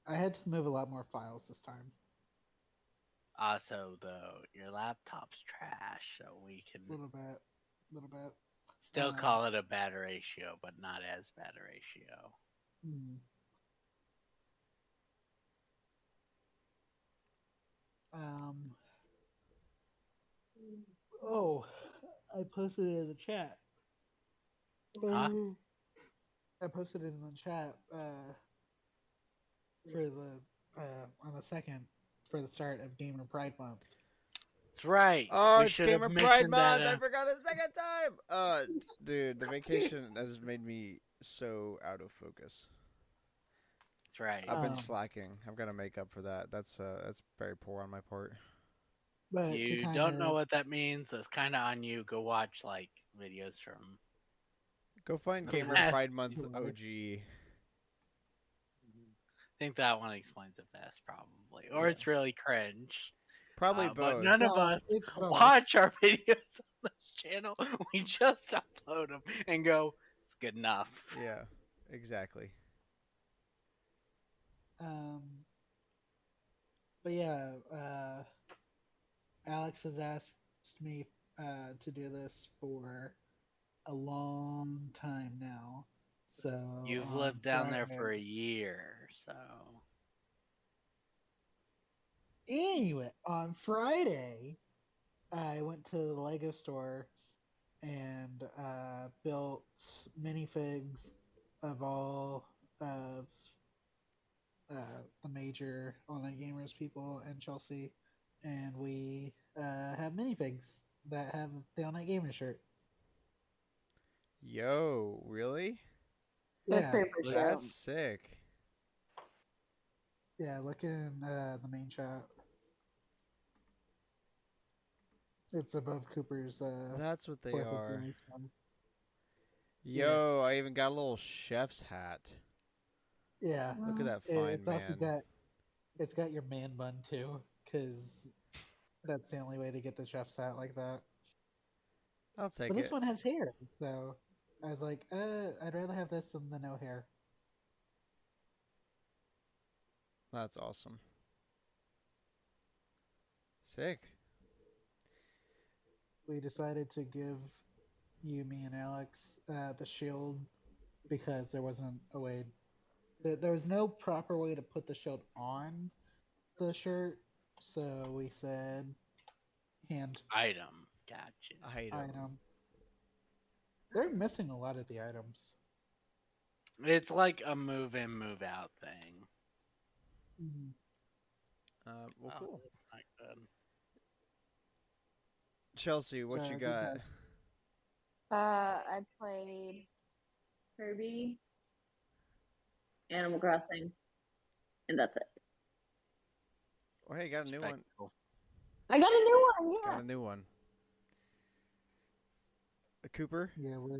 I had to move a lot more files this time. Also, though, your laptop's trash, so we can A little bit. still Um, call it a bad ratio, but not as bad a ratio. hmm. Um. Oh, I posted it in the chat. Huh? I posted it in the chat for the on the second for the start of Gamer Pride Month. That's right. Oh, We it's should have Gamer Pride mentioned that. Month. I forgot a second time. Dude, the vacation has made me so out of focus. That's right. I've been Um, slacking. I've got to make up for that. That's very poor on my part. But to You kind don't know of what that means. That's kind of on you. Go watch like videos from Go find the Gamer past. Pride Month Sure. OG. I think that one explains it best, probably, or Yeah. it's really cringe. Probably But both. none of no, us it's both. watch our videos on this channel. We just upload them and go, it's good enough. Yeah, exactly. Um, but yeah, Alex has asked me to do this for a long time now. So You've on lived down there for a year, so Anyway, on Friday, I went to the Lego store and built minifigs of all of the major online gamers people in Chelsea, and we have minifigs that have the online gamer shirt. Yo, really? That's Yeah, pretty much That's sick. yeah. Look in the main chat. It's above Cooper's That's what they 4th of are. July sign. Yo, I even got a little chef's hat. Yeah, Look at that it's fine also man. got your man bun too, because that's the only way to get the chef's hat like that. I'll take But this it. one has hair, so I was like, I'd rather have this than the no hair. That's awesome. Sick. We decided to give you, me, and Alex the shield because there wasn't a way. There was no proper way to put the shield on the shirt, so we said hand item. Gotcha. item. They're missing a lot of the items. It's like a move in, move out thing. Mm-hmm. Well, Oh, cool. that's not good. Chelsea, what So you we got? I played Kirby, Animal Crossing, and that's it. Oh, hey, got a new one. Spectacle. I got a new one, yeah. Got a new one. Cooper? Yeah, we're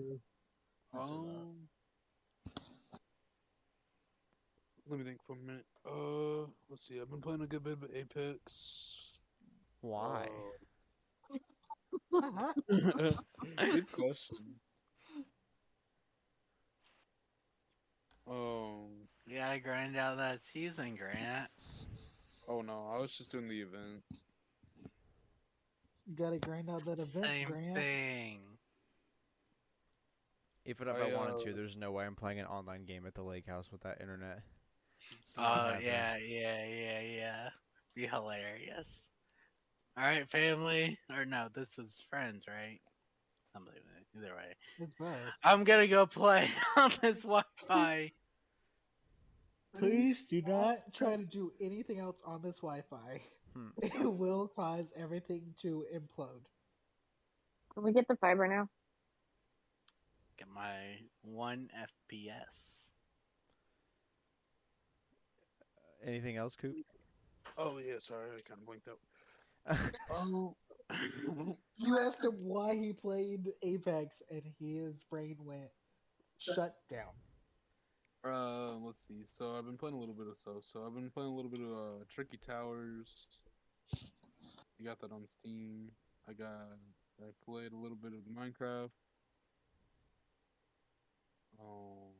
Let me think for a minute. Let's see. I've been playing a good bit of Apex. Why? Good question. You gotta grind out that season, Grant. Oh no, I was just doing the event. you gotta grind out that event, Same Grant. thing. Even if I wanted to, there's no way I'm playing an online game at the lake house with that internet. Something Oh happening. yeah. Be hilarious. All right, family, or no, this was friends, right? Somebody, either way. It's both. I'm gonna go play on this Wi-Fi. Please do not try to do anything else on this Wi-Fi. Hmm. It will cause everything to implode. Can we get the fiber now? Get my 1 FPS. Anything else, Coop? Oh yeah, sorry, I kind of blinked out. Oh, you asked him why he played Apex, and his brain went shut down. Let's see. So I've been playing a little bit of stuff. So I've been playing a little bit of Tricky Towers. I got that on Steam. I played a little bit of Minecraft. Oh,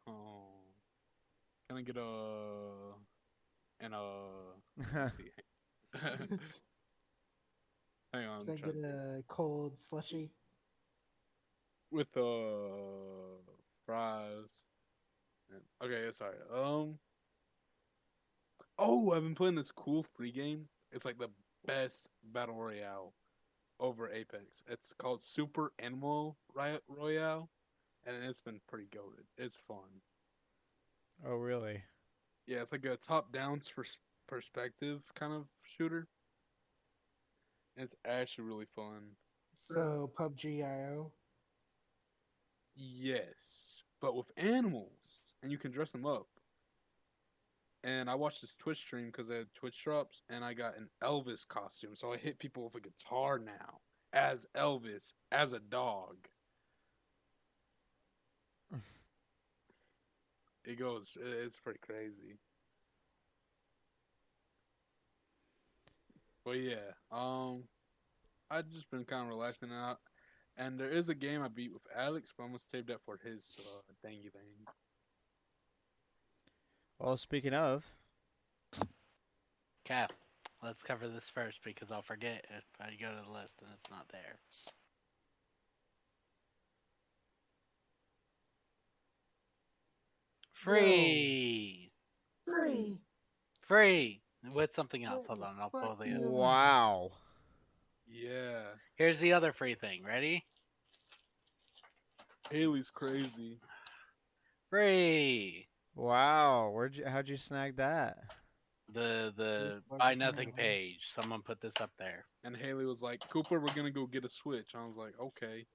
oh. Can I get let's see. Hang on, Can I get a cold slushy? with fries. Okay, sorry. Oh, I've been playing this cool free game. It's like the best battle royale over Apex. It's called Super Animal Royale, and it's been pretty goated. It's fun. Oh, really? Yeah, it's like a top-down perspective kind of shooter. It's actually really fun. So PUBG IO. Yes, but with animals, and you can dress them up. And I watched this Twitch stream because they had Twitch drops, and I got an Elvis costume. So I hit people with a guitar now as Elvis, as a dog. It's pretty crazy. But yeah, I've just been kind of relaxing out. And there is a game I beat with Alex, but I'm gonna save that for his thangy thing. Well, speaking of, Okay, let's cover this first because I'll forget if I go to the list and it's not there. Free! Free. Free! With something else. What Hold on, I'll the pull fuck the do other. you mean? wow, Yeah, Here's the other free thing. Ready? Haley's crazy. Free! wow. How'd you snag that? The Fucking buy nothing apparently. page. Someone put this up there. And Haley was like, "Cooper, we're gonna go get a Switch." I was like, "Okay."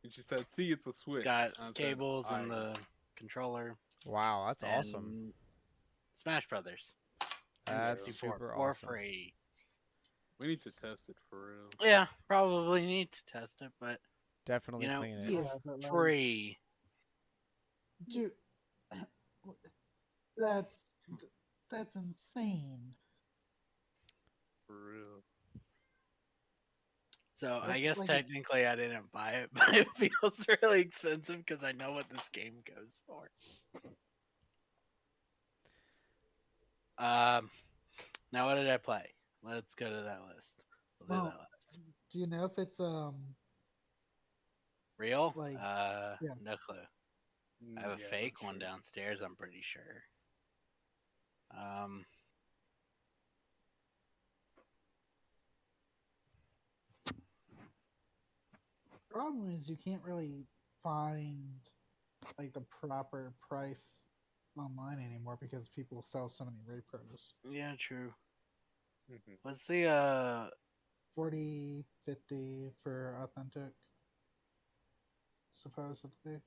And she said, "See, it's a Switch." It's got And I said, cables and "Aight." the controller Wow, that's and awesome. Smash Brothers. That's Yeah. super for awesome. free. We need to test it for real. Yeah, probably need to test it, but Definitely you know, clean it. Yeah, but like, free. dude, that's that's insane. For real. So I That's guess like- technically I didn't buy it, but it feels really expensive because I know what this game goes for. Now what did I play? Let's go to that list. We'll do Well, that list. Do you know if it's Real? like, yeah. No clue. I have a Yeah, fake not one sure. downstairs, I'm pretty sure. problem is you can't really find like the proper price online anymore because people sell so many repros. Yeah, true. Mhm. What's the 40, 50 for authentic, supposedly.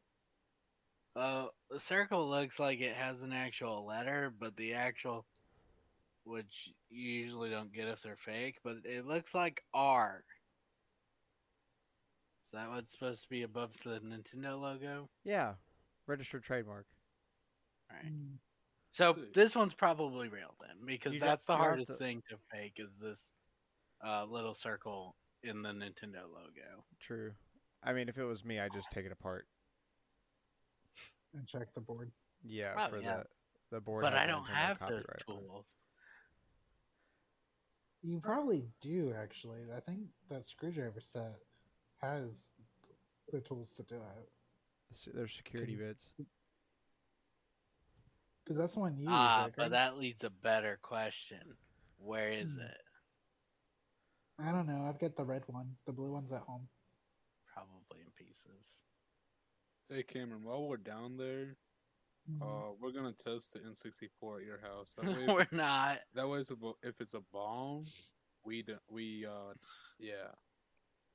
the circle looks like it has an actual letter, but the actual, which you usually don't get if they're fake, but it looks like R. Is that what's supposed to be above the Nintendo logo? Yeah, registered trademark. Alright. Mm. So Sick. this one's probably real then, because You ju- that's the you have hardest to- thing to fake is this little circle in the Nintendo logo. True. I mean, if it was me, I'd just take it apart. And check the board. Yeah, Oh, for yeah. the board. But has I a don't Nintendo have those copyright on it. tools. You probably do actually. I think that screwdriver set has the tools to do it. There's security bits. Because that's the one you use, Ah, right, but Greg? that leads a better question. Where is Hmm. it? I don't know. I've got the red one. The blue one's at home. Probably in pieces. Hey Cameron, while we're down there, Mhm. we're gonna test the N64 at your house. That way, We're not. if it's a bomb, yeah,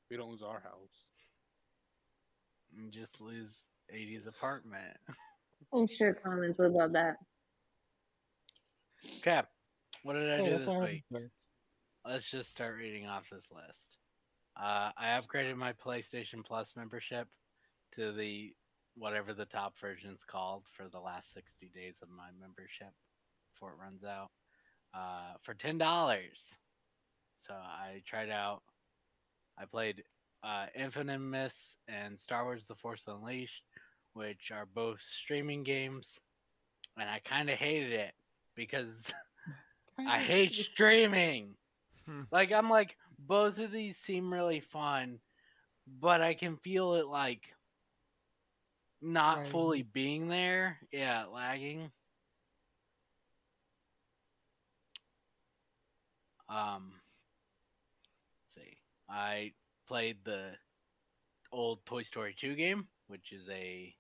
we don't lose our house. You just lose 80's apartment. I'm sure comments would love that. Okay, what did I Hey, do that's this what week? happens. Let's just start reading off this list. I upgraded my PlayStation Plus membership to the whatever the top version's called for the last 60 days of my membership before it runs out for $10. So I tried out. I played Infamous and Star Wars: The Force Unleashed, which are both streaming games, and I kind of hated it because I hate streaming. Hmm. Like I'm like both of these seem really fun, but I can feel it like not fully Lagging. being there. Yeah, lagging. Let's see. I played the old Toy Story 2 game, which is a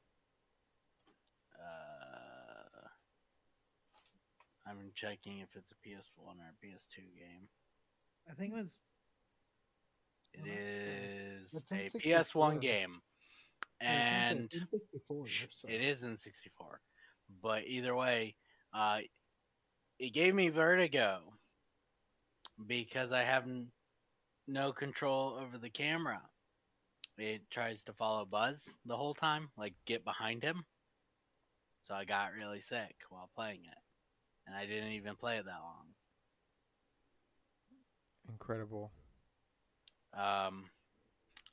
I'm checking if it's a PS1 or a PS2 game. I think it was. It I'm not sure. is It's in a PS1 64. game, I was gonna say and it's in 64. So it is in 64. But either way, uh, it gave me vertigo because I have no control over the camera. It tries to follow Buzz the whole time, like get behind him. So I got really sick while playing it, and I didn't even play it that long. Incredible. Um,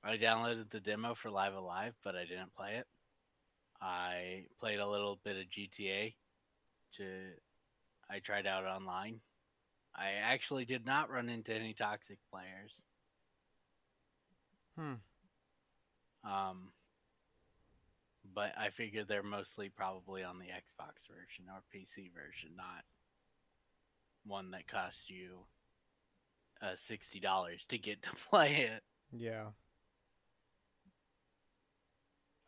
I downloaded the demo for Live Alive, but I didn't play it. I played a little bit of GTA. To I tried out online. I actually did not run into any toxic players. Hmm. Um, but I figured they're mostly probably on the Xbox version or PC version, not one that costs you $60 to get to play it. Yeah.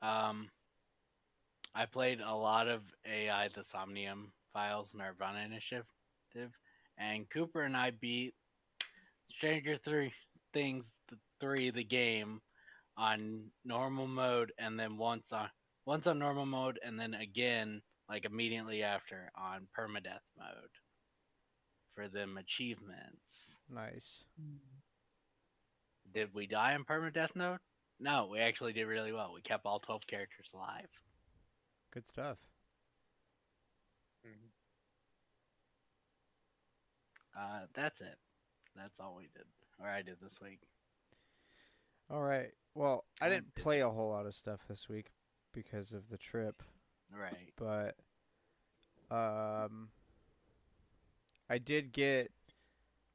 Um, I played a lot of AI the Somnium Files Nirvana Initiative, and Cooper and I beat Stranger Three Things 3 the game on normal mode, and then once on normal mode, and then again like immediately after on permadeath mode for them achievements. Nice. Did we die on permadeath mode? No, we actually did really well. We kept all 12 characters alive. Good stuff. Mhm. That's it. That's all we did, or I did this week. All right. Well, I I'm didn't play a whole lot of stuff this week because of the trip, Right. but I did get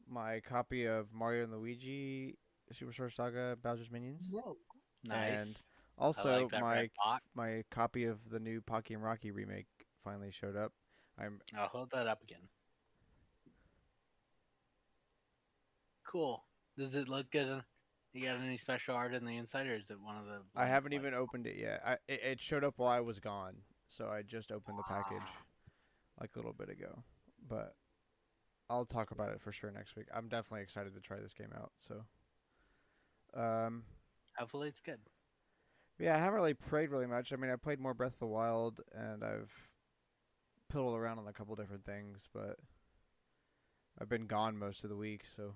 my copy of Mario and Luigi Superstar Saga Bowser's Minions, whoa. Nice. and I like also that red box. my copy of the new Pocky and Rocky remake finally showed up. I'll hold that up again. Cool. Does it look good? You got any special art in the inside, or is it one of the? I ones haven't like- even opened it yet. It showed up while I was gone, so I just opened the package like a little bit ago. But I'll talk about it for sure next week. I'm definitely excited to try this game out. So, Hopefully, it's good. yeah, I haven't really played really much. I mean, I played more Breath of the Wild, and I've piddled around on a couple different things, but I've been gone most of the week, so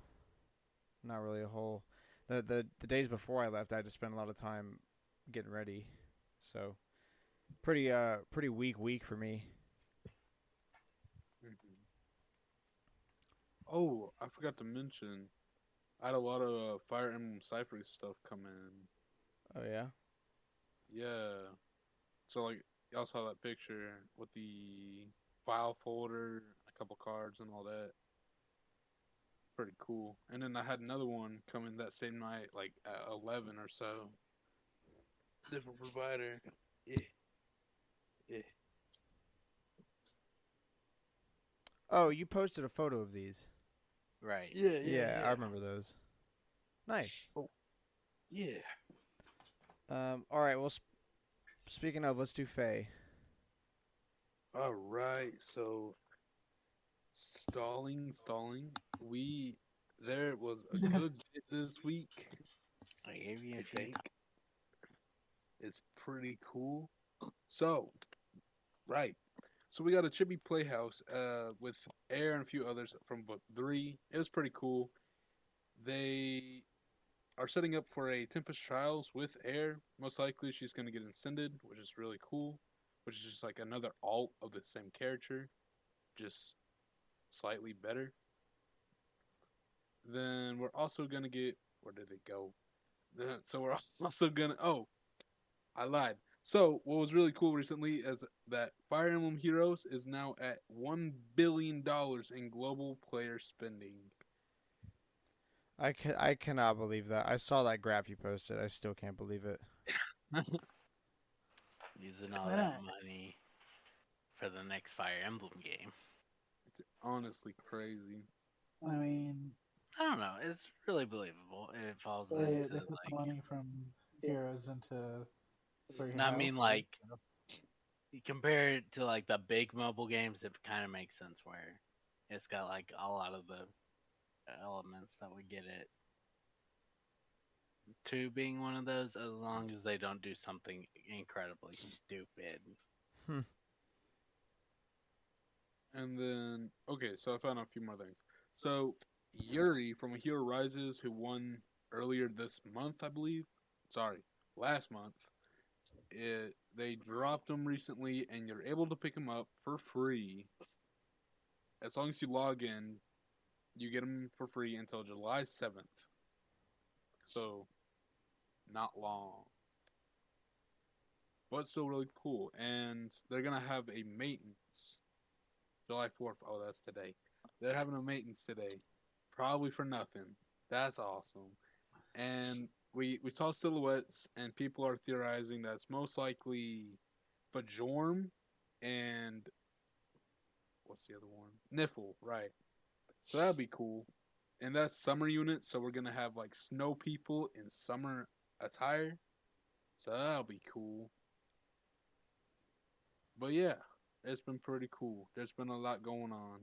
not really a whole. The days before I left, I had to spend a lot of time getting ready, so pretty weak for me. Mhm. Oh, I forgot to mention, I had a lot of Fire Emblem Cypher stuff come in. Oh yeah, Yeah. So like y'all saw that picture with the file folder, a couple cards, and all that. Pretty cool. And then I had another one come in that same night, like at 11 or so. Different provider. Yeah. Yeah. Oh, you posted a photo of these. Right. Yeah, I remember those. Nice. Yeah. All right. Well, speaking of, let's do Faye. All right. So stalling. There was a good bit this week. I gave you I a few think it's pretty cool. So, right. So we got a Chibi Playhouse with Air and a few others from Book 3. It was pretty cool. They are setting up for a Tempest Trials with Air. Most likely she's going to get Ascended, which is really cool. Which is just like another alt of the same character, just slightly better. Then we're also going to get. Where did it go? So we're also going to. Oh, I lied. So what was really cool recently is that Fire Emblem Heroes is now at $1 billion in global player spending. I cannot believe that. I saw that graph you posted. I still can't believe it. using all Why that not? money for the next Fire Emblem game. It's honestly crazy. I mean, I don't know. It's really believable. It falls they into they put the like. money from Heroes into for your No, I house. mean like you compare it to like the big mobile games. It kind of makes sense where it's got like a lot of the elements that would get it to being one of those, as long as they don't do something incredibly stupid. Hmm. And then, okay, so I found out a few more things. So, Yuri from A Hero Rises, who won earlier this month, I believe. Sorry, last month. They dropped him recently, and you're able to pick him up for free. As long as you log in, you get him for free until July 7th. So, not long. But still really cool. And they're going to have a maintenance. July 4th. Oh, that's today. They're having a maintenance today. Probably for nothing. That's awesome. And we saw silhouettes, and people are theorizing that it's most likely Fajorm and what's the other one? Niffle, right. So that'd be cool. And that's summer units, so we're gonna have like snow people in summer attire. So that'll be cool. But yeah, it's been pretty cool. There's been a lot going on.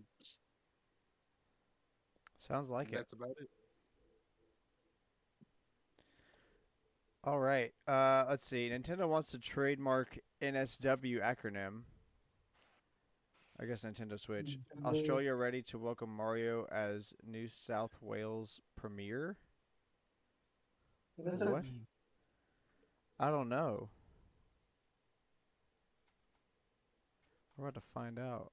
Sounds like And it. that's about it. All right. Let's see. Nintendo wants to trademark NSW acronym. I guess Nintendo Switch. Nintendo- Australia ready to welcome Mario as New South Wales premier? What does that What? mean? I don't know. We're about to find out.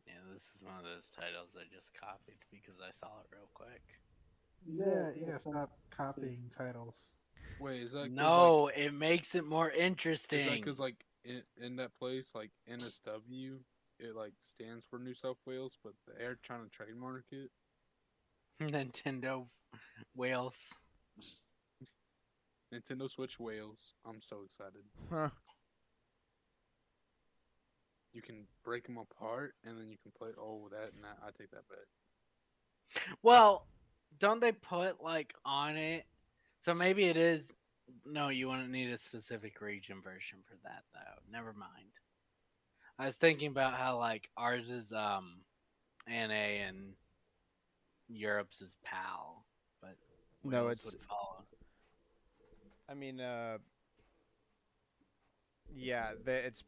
Yeah, this is one of those titles I just copied because I saw it real quick. You gotta stop copying titles. Wait, is that 'cause, No, it makes it more is that interesting. because like in that place like NSW, it like stands for New South Wales, but they're trying to trademark it. Nintendo Wales. Nintendo Switch Wales. I'm so excited. Huh. You can break them apart and then you can play. Oh, that and that. I take that bet. Well, don't they put like on it? So maybe it is. No, you wouldn't need a specific region version for that though. Never mind. I was thinking about how like ours is NA and Europe's is PAL, but No, Wales it's. would follow. I mean, yeah. It's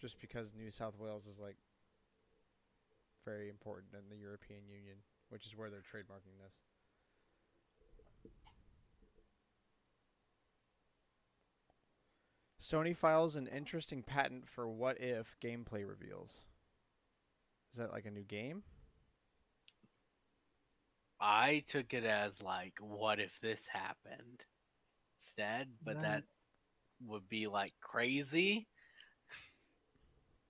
just because New South Wales is like very important in the European Union, which is where they're trademarking this. Sony files an interesting patent for what if gameplay reveals. Is that like a new game? I took it as like, what if this happened instead? But that would be like crazy.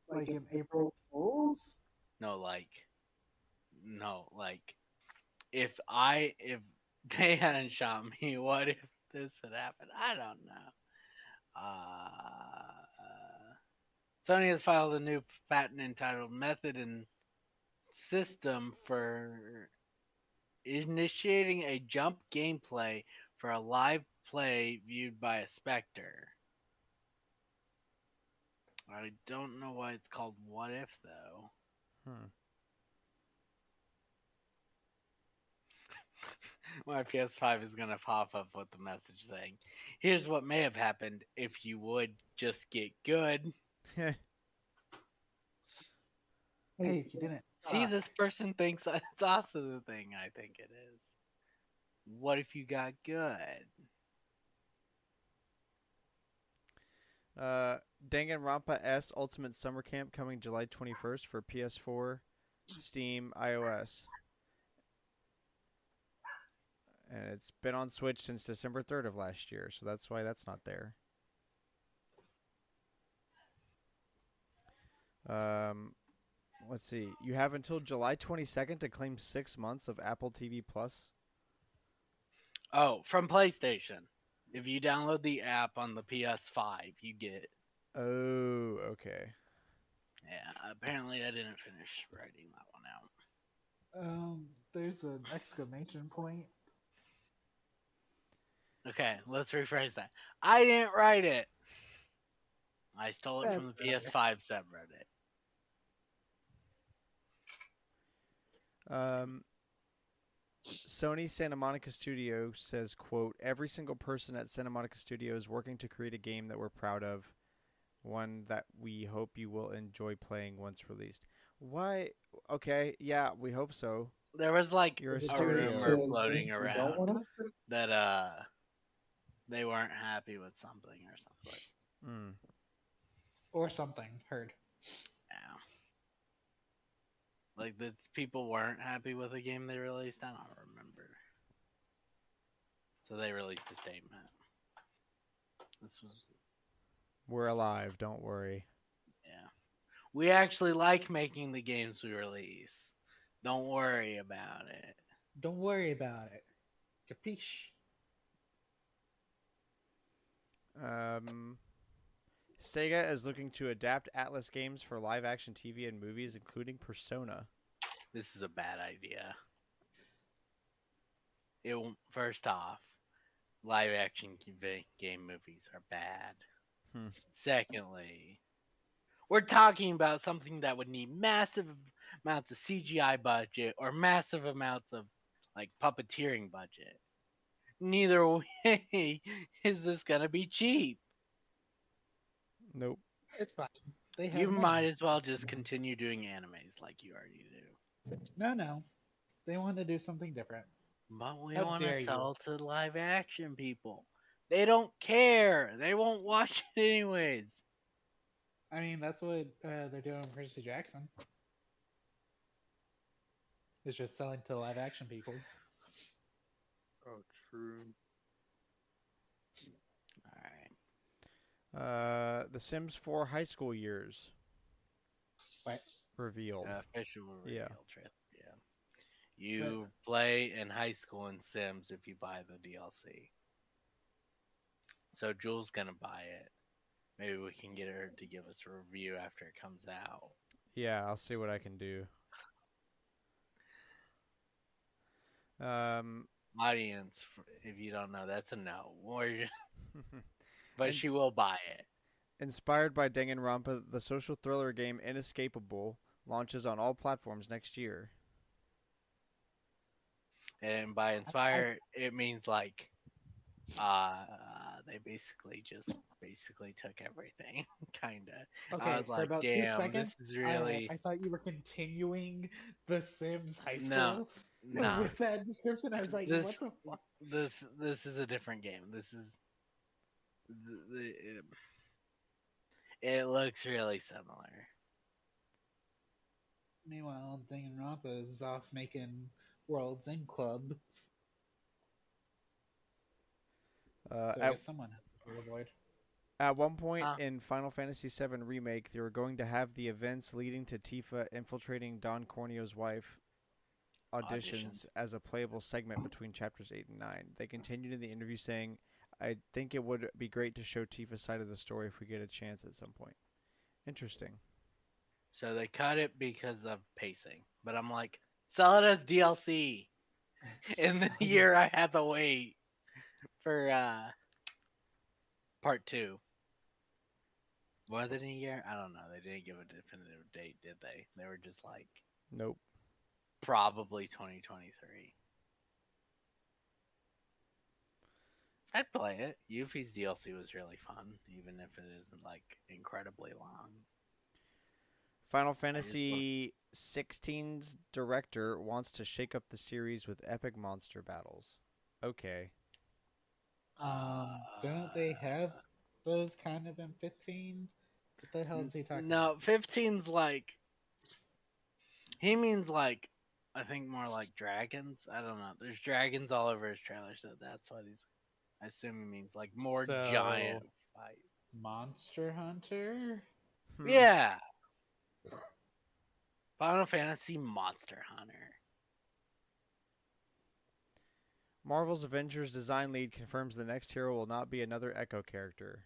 Like in April Fools? No, like if they hadn't shot me, what if this had happened? I don't know. Uh, Sony has filed a new patent entitled "Method in system for initiating a jump gameplay for a live play viewed by a specter. I don't know why it's called What If, though. Hmm. My PS5 is going to pop up with the message saying, here's what may have happened if you would just get good. Hey, if you didn't. See, suck. this person thinks it's also the thing I think it is. What if you got good? Danganronpa S Ultimate Summer Camp coming July 21st for PS4, Steam, iOS. And it's been on Switch since December 3rd of last year, so that's why that's not there. Let's see. You have until July 22nd to claim 6 months of Apple TV Plus. Oh, from PlayStation. If you download the app on the PS5, you get it. Oh, okay. Yeah, apparently I didn't finish writing that one out. There's an exclamation point. Okay, let's rephrase that. I didn't write it. I stole it from the That's PS5 subreddit. Sony Santa Monica Studio says, quote, every single person at Santa Monica Studio is working to create a game that we're proud of, one that we hope you will enjoy playing once released. Why? Okay, yeah, we hope so. There was like You're a a studio. rumor floating Don't around want us to- that they weren't happy with something or something. Hmm. or something. Heard. Yeah. Like the people weren't happy with the game they released. I don't remember. So they released a statement. This was We're alive, don't worry. yeah. We actually like making the games we release. Don't worry about it. Don't worry about it. Capiche? Sega is looking to adapt Atlas games for live action TV and movies, including Persona. This is a bad idea. First off, live action game movies are bad. Hmm. Secondly, we're talking about something that would need massive amounts of CGI budget or massive amounts of like puppeteering budget. Neither way is this gonna be cheap. Nope. It's fine. They have You money. might as well just continue doing animes like you already do. No. They want to do something different. But we How want dare to you. sell to live action people. They don't care. They won't watch it anyways. I mean, that's what they're doing with Percy Jackson. It's just selling to live action people. Oh, true. All right. The Sims 4 high school years What? revealed. Official reveal Yeah. trailer. Yeah. You play in high school in Sims if you buy the DLC. So Jules gonna buy it. Maybe we can get her to give us a review after it comes out. Yeah, I'll see what I can do. Audience, if you don't know, that's a no. But And- she will buy it. Inspired by Danganronpa, the social thriller game Inescapable launches on all platforms next year. And by inspire, it means like they basically took everything, kinda. Okay, I was for like, about 2 damn, seconds, this is really I thought you were continuing the Sims high No, school nah. with that description. I was like, This- what the fuck? This is a different game. This is it looks really similar. Meanwhile, Danganronpa is off making World's End Club. So I guess someone has to avoid. At one point Huh? in Final Fantasy VII Remake, they were going to have the events leading to Tifa infiltrating Don Corneo's wife auditions as a playable segment between chapters 8 and 9. They continued in the interview saying, I think it would be great to show Tifa's side of the story if we get a chance at some point. Interesting. So they cut it because of pacing. But I'm like, sell it as DLC. In the year I had to wait for part 2. More than a year? I don't know. They didn't give a definitive date, did they? They were just like, Nope. probably 2023. I'd play it. Yuffie's DLC was really fun, even if it isn't like incredibly long. Final just want- Fantasy 16's director wants to shake up the series with epic monster battles. Okay. Don't they have those kind of in 15? What the hell is he talking No, about? 15's like he means like I think more like dragons. I don't know. There's dragons all over his trailer, so that's what he's. I assume he means like more So- giant fight. Monster Hunter? Hmm. Yeah. Final Fantasy Monster Hunter. Marvel's Avengers design lead confirms the next hero will not be another Echo character.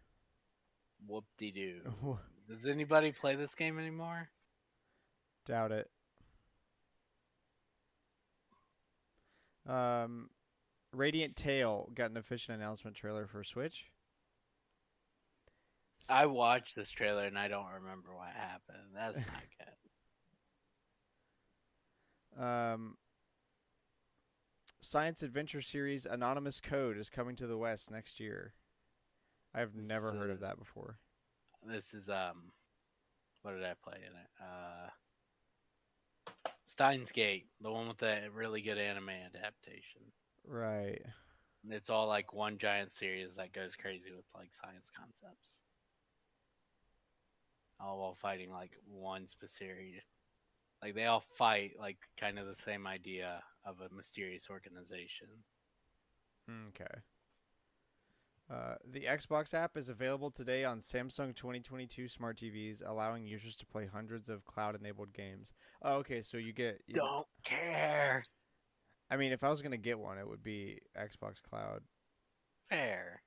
Whoop de doo. Does anybody play this game anymore? Doubt it. Radiant Tail got an official announcement trailer for Switch. I watched this trailer and I don't remember what happened. That's not good. Science adventure series Anonymous Code is coming to the West next year. I've never heard of that before. This is what did I play in it? Steins Gate, the one with the really good anime adaptation. Right. It's all like one giant series that goes crazy with like science concepts. All while fighting like one specific. Like they all fight like kind of the same idea of a mysterious organization. Okay. The Xbox app is available today on Samsung 2022 smart TVs, allowing users to play hundreds of cloud-enabled games. Oh, okay, so you get. Don't care. I mean, if I was gonna get one, it would be Xbox Cloud. Fair.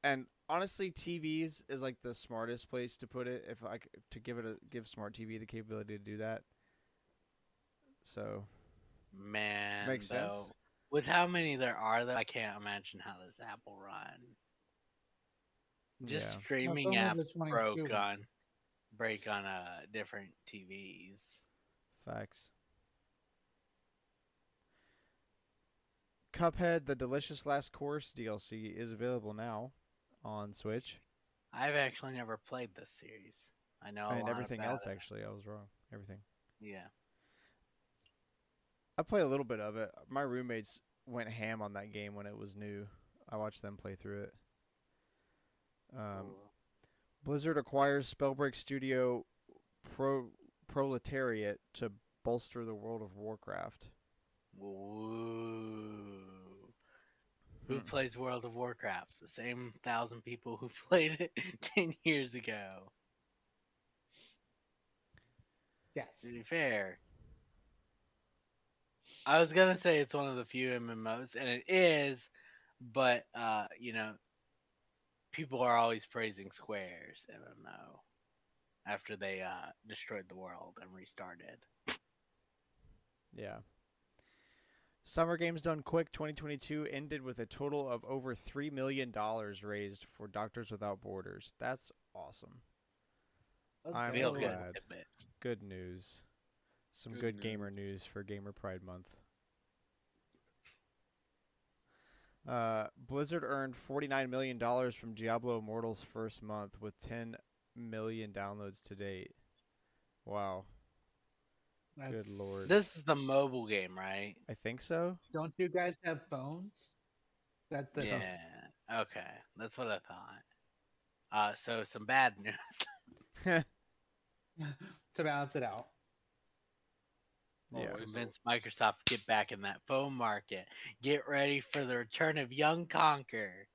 And honestly, TVs is like the smartest place to put it. If I to give smart TV the capability to do that. So. Man, Makes sense. though, with how many there are, though, I can't imagine how this app will run. Just Yeah. streaming only apps the 22 one. break on different TVs. Facts. Cuphead: The Delicious Last Course DLC is available now on Switch. I've actually never played this series. I know a And lot everything about else, it. actually. I was wrong. Everything. Yeah. I played a little bit of it. My roommates went ham on that game when it was new. I watched them play through it. Cool. Blizzard acquires Spellbreak Studio Proletariat to bolster the World of Warcraft. Woo. Who Hmm. plays World of Warcraft? The same 1,000 people who played it 10 years ago. Yes. To be fair, I was gonna say it's one of the few MMOs, and it is, but people are always praising Square's MMO after they destroyed the world and restarted. Yeah. Summer Games Done Quick 2022 ended with a total of over $3 million raised for Doctors Without Borders. That's awesome. I'm Feel glad. good. Good news. Some Good good gamer news for Gamer Pride Month. Blizzard earned $49 million from Diablo Immortal's first month with 10 million downloads to date. Wow. Good lord. This is the mobile game, right? I think so. Don't you guys have phones? That's the thing. Yeah. Okay, that's what I thought. So some bad news. To balance it out. Yeah. Convince Microsoft to get back in that phone market. Get ready for the return of Young Conquer.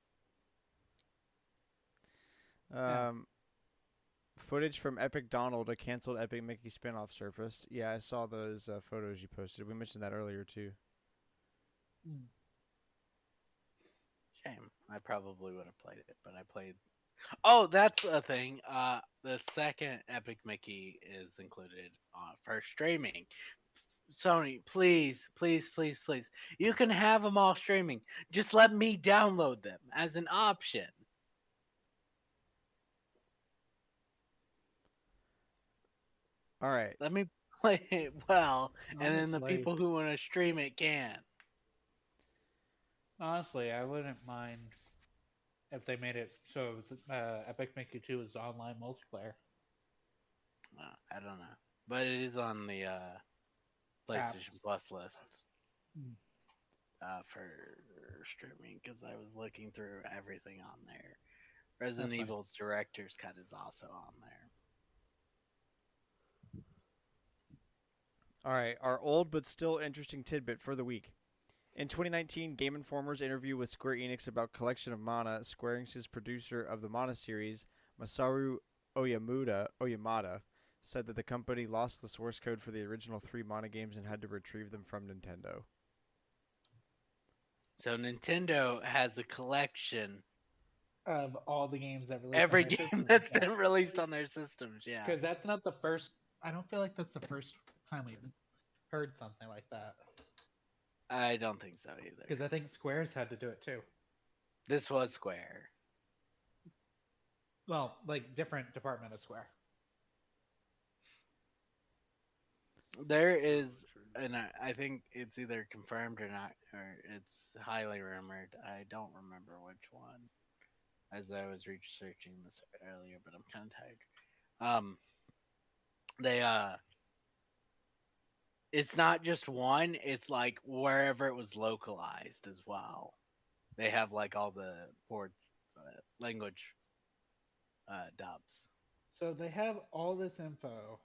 Footage from Epic Donald, a canceled Epic Mickey spinoff, surfaced. Yeah, I saw those photos you posted. We mentioned that earlier too. Shame. I probably would have played it, but I played. Oh, that's a thing. the second Epic Mickey is included for streaming. Sony, please, please, please, please. You can have them all streaming. Just let me download them as an option. All right. Let me play it well, and then the Honestly, people who want to stream it can. honestly, I wouldn't mind if they made it so Epic Mickey 2 is online multiplayer. I don't know, but it is on the PlayStation Plus list Hmm. for streaming because I was looking through everything on there. Resident That's fine. Evil's director's cut is also on there. All right. Our old but still interesting tidbit for the week. In 2019, Game Informer's interview with Square Enix about Collection of Mana, Square Enix's producer of the Mana series, Masaru Oyamada, said that the company lost the source code for the original 3 Mana games and had to retrieve them from Nintendo. So Nintendo has a collection. Of all the games that released Every on their game system, that's been released on their systems, yeah. because that's not the first. I don't feel like that's the first time we've heard something like that. I don't think so either. Because I think Square's had to do it too. This was Square. Well, like different department of Square. There is, and I think it's either confirmed or not, or it's highly rumored. I don't remember which one, as I was researching this earlier, but I'm kind of tired. They it's not just one. It's like wherever it was localized as well. They have like all the ports, language dubs. So they have all this info,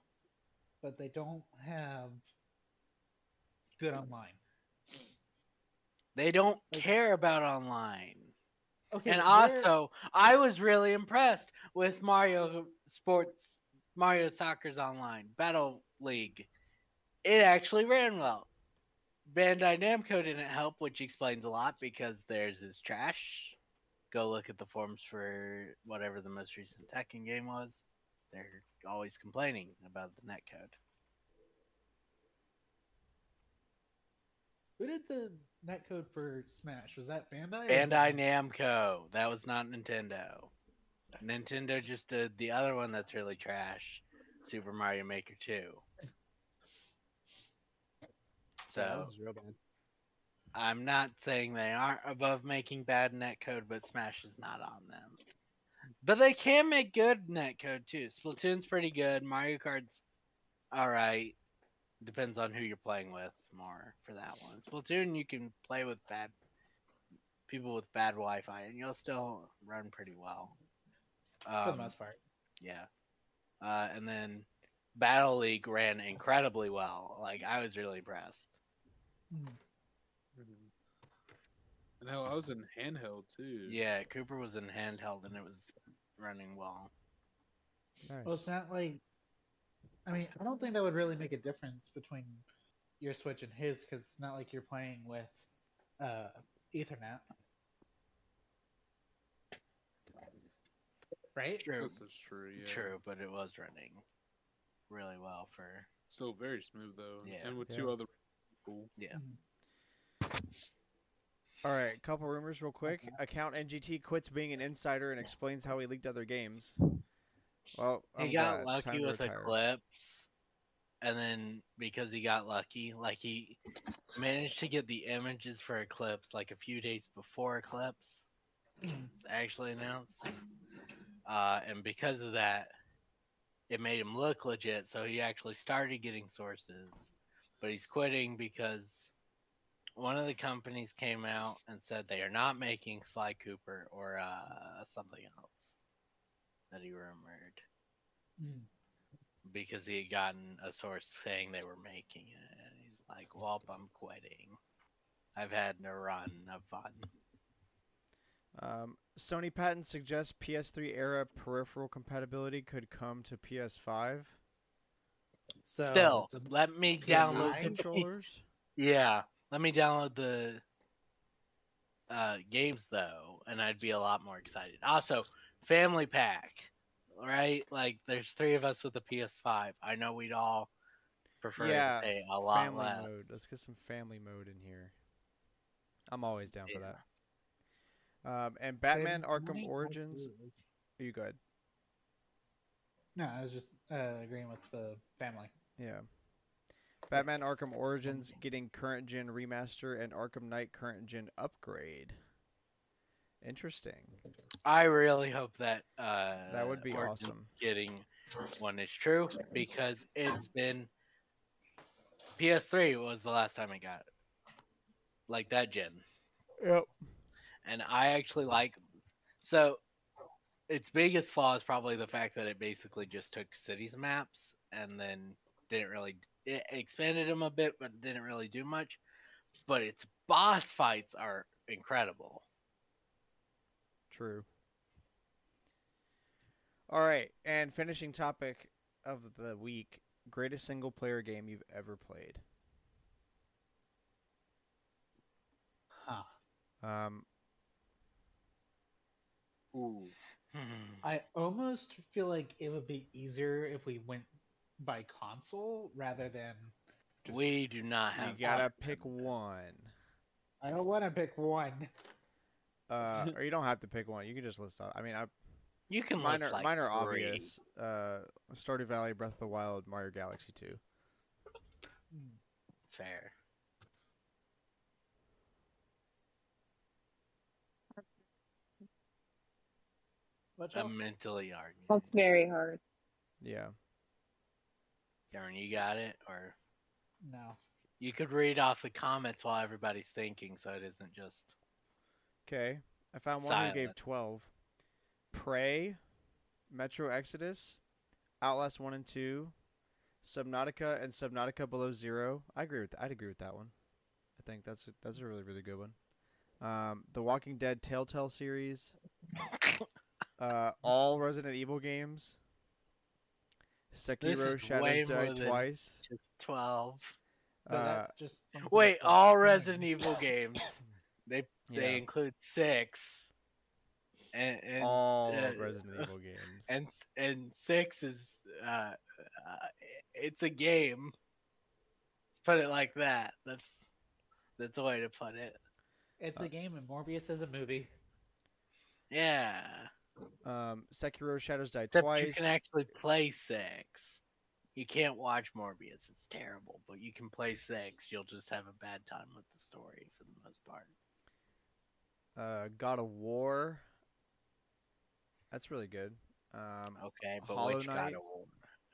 but they don't have good online. They don't care about online. Okay, And they're- also, I was really impressed with Mario Soccer's online Battle League. It actually ran well. Bandai Namco didn't help, which explains a lot because theirs is trash. Go look at the forums for whatever the most recent Tekken game was. They're always complaining about the netcode. Who did the netcode for Smash? Was that Bandai? Bandai Namco. That was not Nintendo. Nintendo just did the other one that's really trash, Super Mario Maker 2. So That was real bad. I'm not saying they aren't above making bad netcode, but Smash is not on them. But they can make good netcode too. Splatoon's pretty good. Mario Kart's alright. Depends on who you're playing with more for that one. Splatoon, you can play with bad people with bad Wi-Fi, and you'll still run pretty well. For the most part. Yeah. And then Battle League ran incredibly well. Like I was really impressed. And hell, I was in handheld too. Yeah, Cooper was in handheld and it was running well. Nice. Well, it's not like. I mean, I don't think that would really make a difference between your Switch and his, because it's not like you're playing with Ethernet. Right? True. This is true. Yeah. True, but it was running really well for Still very smooth though. Yeah. And with Yeah. 2 other people. yeah. All right, couple rumors real quick. Account NGT quits being an insider and explains how he leaked other games. Well, He I'm got glad. lucky Time to with retire. Eclipse, and then because he got lucky, like he managed to get the images for Eclipse like a few days before Eclipse was actually announced. And because of that, it made him look legit, so he actually started getting sources. But he's quitting because one of the companies came out and said they are not making Sly Cooper or something else that he rumored. Mm. Because he had gotten a source saying they were making it. And he's like, well, I'm quitting. I've had a run of fun. Sony patent suggests PS3 era peripheral compatibility could come to PS5. So Still, the- let me PS5? download the Controllers. Yeah, let me download the games though, and I'd be a lot more excited. Also, Family Pack. right? Like, there's 3 of us with a PS5. I know we'd all prefer to Yeah, pay a lot family less. mode. Let's get some family mode in here. I'm always down for Yeah. that. And Batman Saving Arkham money? Origins. Absolutely. You good? No, I was just agreeing with the family. Yeah. Batman Arkham Origins getting current gen remaster and Arkham Knight current gen upgrade. Interesting. I really hope that That would be Origins awesome. getting one is true, because it's been PS3 was the last time I got it. Like that gen. Yep. And I actually like, so its biggest flaw is probably the fact that it basically just took cities maps and then didn't really, it expanded them a bit but didn't really do much. But its boss fights are incredible. True. All right, and finishing topic of the week: greatest single player game you've ever played. Huh. Um, Ooh. I almost feel like it would be easier if we went by console rather than. Just, We do not you have gotta time. pick one. I don't want to pick one. Or you don't have to pick one. You can just list off. I mean, You can mine list are like mine are 3. obvious. Stardew Valley, Breath of the Wild, Mario Galaxy 2. It's fair. What else? I'm mentally arguing. That's very hard. Yeah. Darren, you got it? Or No. you could read off the comments while everybody's thinking, so it isn't just Okay. I found one who gave silence. 12. Prey, Metro Exodus, Outlast 1 and 2, Subnautica and Subnautica Below Zero. I'd agree with that one. I think that's a really, really good one. The Walking Dead Telltale series, all Resident Evil games, This Sekiro is Shadows way Die more than Twice. just 12. But Uh, that just Wait, includes all one. Resident Evil games. They yeah, include 6, and all uh, of Resident Evil games. and 6 is uh, it's a game. Let's put it like that. That's a way to put it. It's a game, and Morbius is a movie. Yeah. Sekiro Shadows Die Except you can Twice. actually play 6. You can't watch Morbius. It's terrible. But you can play 6. You'll just have a bad time with the story for the most part. God of War. That's really good. Okay, but Hollow which God Knight, of War?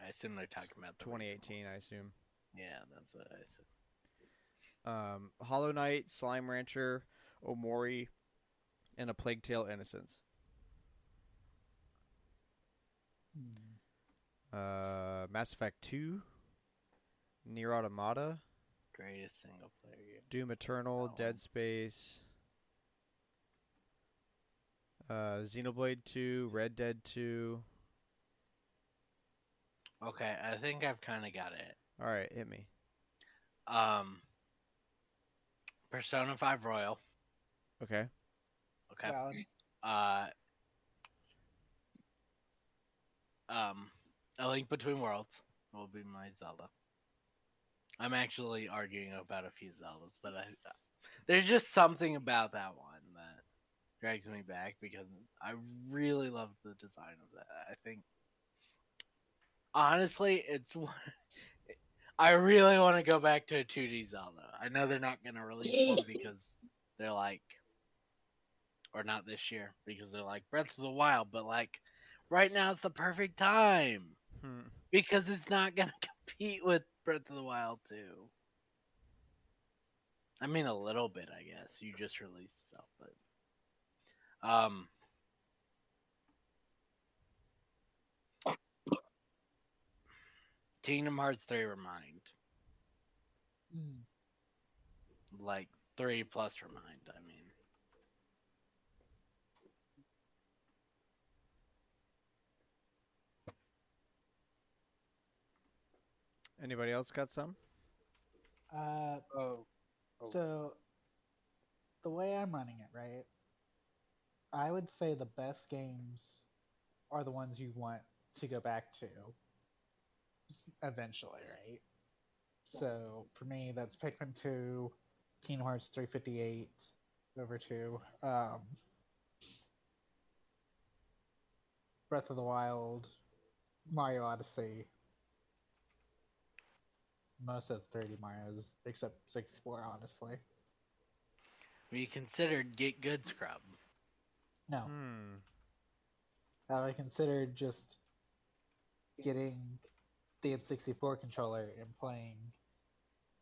I assume they're talking about the recent 2018, I assume. one. Yeah, that's what I assume. Hollow Knight, Slime Rancher, Omori, and A Plague Tale: Innocence. Mass Effect 2, Nier Automata, Greatest single player game. Doom Eternal, Oh. Dead Space, Xenoblade 2, Red Dead 2. Okay, I think I've kind of got it. All right, hit me. Persona 5 Royal. Okay. Okay. Valid. A Link Between Worlds will be my Zelda. I'm actually arguing about a few Zeldas, but there's just something about that one that drags me back because I really love the design of that. I think, honestly, I really want to go back to a 2D Zelda. I know they're not going to release one because they're like, or not this year because they're like Breath of the Wild, but like right now it's the perfect time because it's not going to compete with Breath of the Wild 2. I mean, a little bit, I guess. You just released stuff, but Kingdom Hearts 3 Remind, like 3 plus Remind. I mean, Anybody else got some? Oh. So, the way I'm running it, right? I would say the best games are the ones you want to go back to eventually, right? So for me, that's Pikmin 2, Kingdom Hearts 358 over 2, Breath of the Wild, Mario Odyssey, most of the 30 Marios, except 64, honestly. We considered Get Good Scrub. No, Hmm. I considered just getting the N64 controller and playing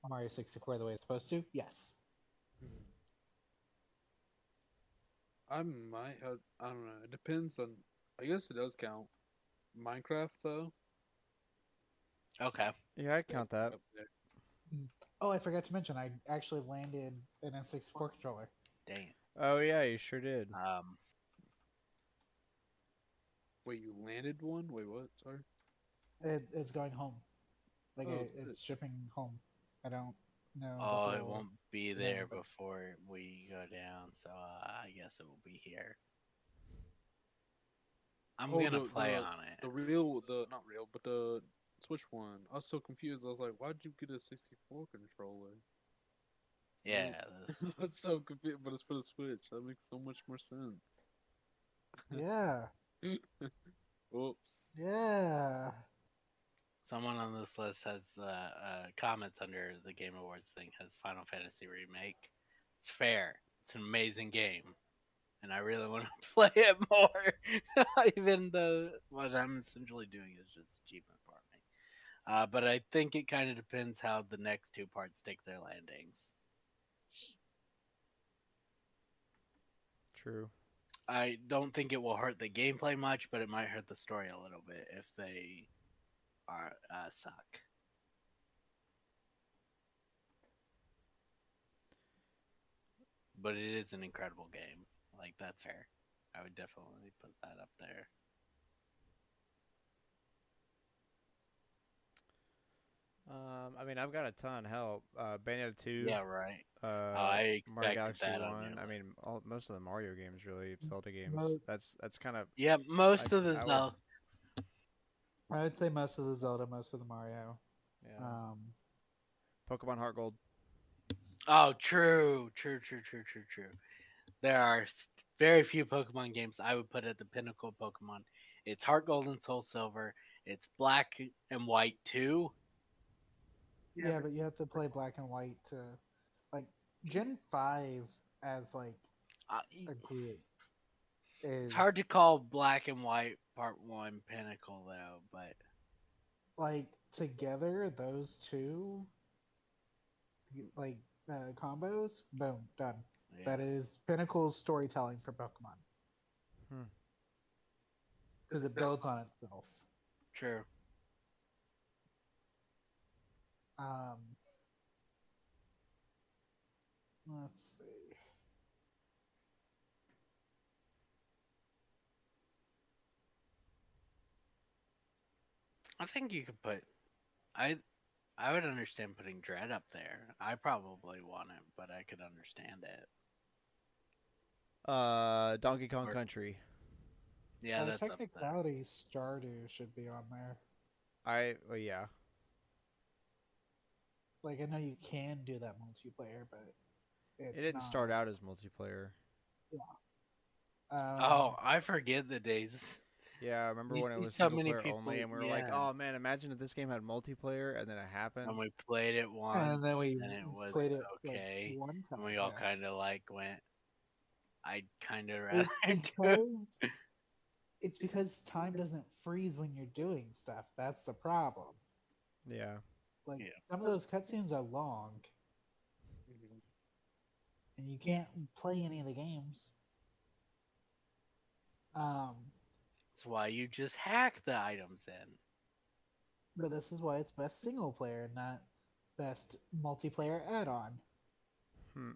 Mario 64 the way it's supposed to. Yes. I might have. I don't know. It depends on. I guess it does count. Minecraft though. Okay. Yeah, I'd count that. Up there. Oh, I forgot to mention, I actually landed an N64 controller. Dang it. Oh yeah, you sure did. Wait, you landed one? Wait, what? Sorry. It's going home. Like Oh, it's shipping home. I don't know. the Oh, it whole- won't be yeah, there but- before we go down, so I guess it will be here. I'm Oh, gonna the- play the- on it. The not real, but the Switch one. I was so confused. I was like, why'd you get a 64 controller? Yeah. I was so confused, but it's for the Switch. That makes so much more sense. Yeah. Oops. Yeah. Someone on this list has comments under the Game Awards thing has Final Fantasy Remake. It's fair. It's an amazing game, and I really want to play it more. Even though what I'm essentially doing is just achievement farming. But I think it kind of depends how the next two parts take their landings. True. I don't think it will hurt the gameplay much, but it might hurt the story a little bit if they are suck. But it is an incredible game. Like, that's fair. I would definitely put that up there. I mean, I've got a ton. Hell, Bayonetta 2. Yeah, right. Mario I expected Galaxy that on 1. your I mean, list. most of the Mario games, really, Zelda games. Mo- That's kind of. Yeah, most of the I would- Zelda. I would say most of the Zelda, most of the Mario. Yeah. Um, Pokemon Heart Gold. Oh, true. There are very few Pokemon games I would put at the pinnacle of Pokemon. It's Heart Gold and Soul Silver. It's Black and White 2. yeah, but you have to play Black and White to, like, Gen 5 as like a group is It's hard to call Black and White Part 1 pinnacle, though, but like together those two like combos. Boom, done. yeah. That is pinnacle storytelling for Pokemon Hmm. because it builds on itself. True. Um, let's see. I think you could put. I would understand putting Dread up there. I probably want it, but I could understand it. Donkey Kong Or- Country. Yeah, that's up there. Technicality, Stardew should be on there. Well, yeah. Like I know you can do that multiplayer, but It didn't not. start out as multiplayer. Oh, I forget the days. Yeah, I remember You when it see was so single many player only, people- and we were like, yeah. "Oh man, imagine if this game had multiplayer," and then it happened. And we played it once, and then we and it was played it okay. like one time. and we all yeah. kind of like went. I'd kind of rather It's do it. because it's because time doesn't freeze when you're doing stuff. That's the problem. Yeah. Like Yeah. some of those cutscenes are long, and you can't play any of the games. That's why you just hack the items in. But this is why it's best single player, not best multiplayer add-on. Hmm.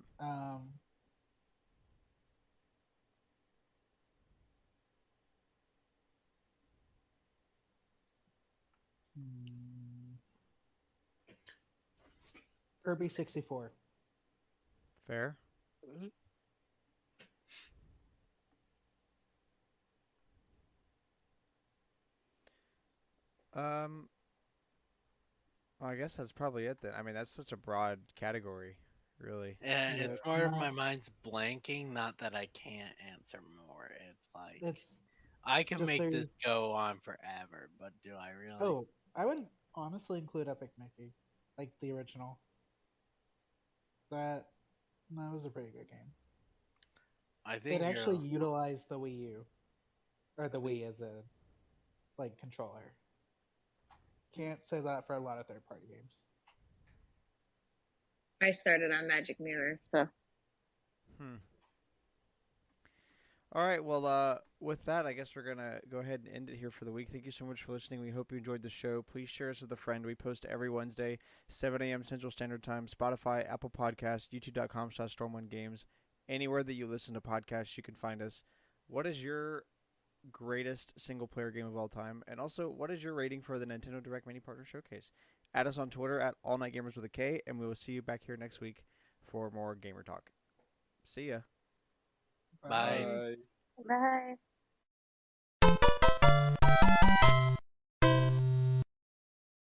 Kirby 64. Fair. Um, well, I guess that's probably it then. I mean, that's such a broad category, really. Yeah, Yeah, it's more of my my mind's blanking, not that I can't answer more. It's like it's I can just make this there's go on forever, but do I really? oh, I would honestly include Epic Mickey, like the original. That that was a pretty good game. I It think actually you're utilized the Wii U or the Wii as a like controller. Can't say that for a lot of third party games. I started on Magic Mirror, so Hmm. All right. Well, with that, I guess we're gonna go ahead and end it here for the week. Thank you so much for listening. We hope you enjoyed the show. Please share us with a friend. We post every Wednesday, 7 a.m. Central Standard Time. Spotify, Apple Podcasts, YouTube.com/StormwindGames. Anywhere that you listen to podcasts, you can find us. What is your greatest single player game of all time? And also, what is your rating for the Nintendo Direct Mini Partner Showcase? Add us on Twitter at AllNightGamers with a K, and we will see you back here next week for more gamer talk. See ya. Bye. Bye. bye.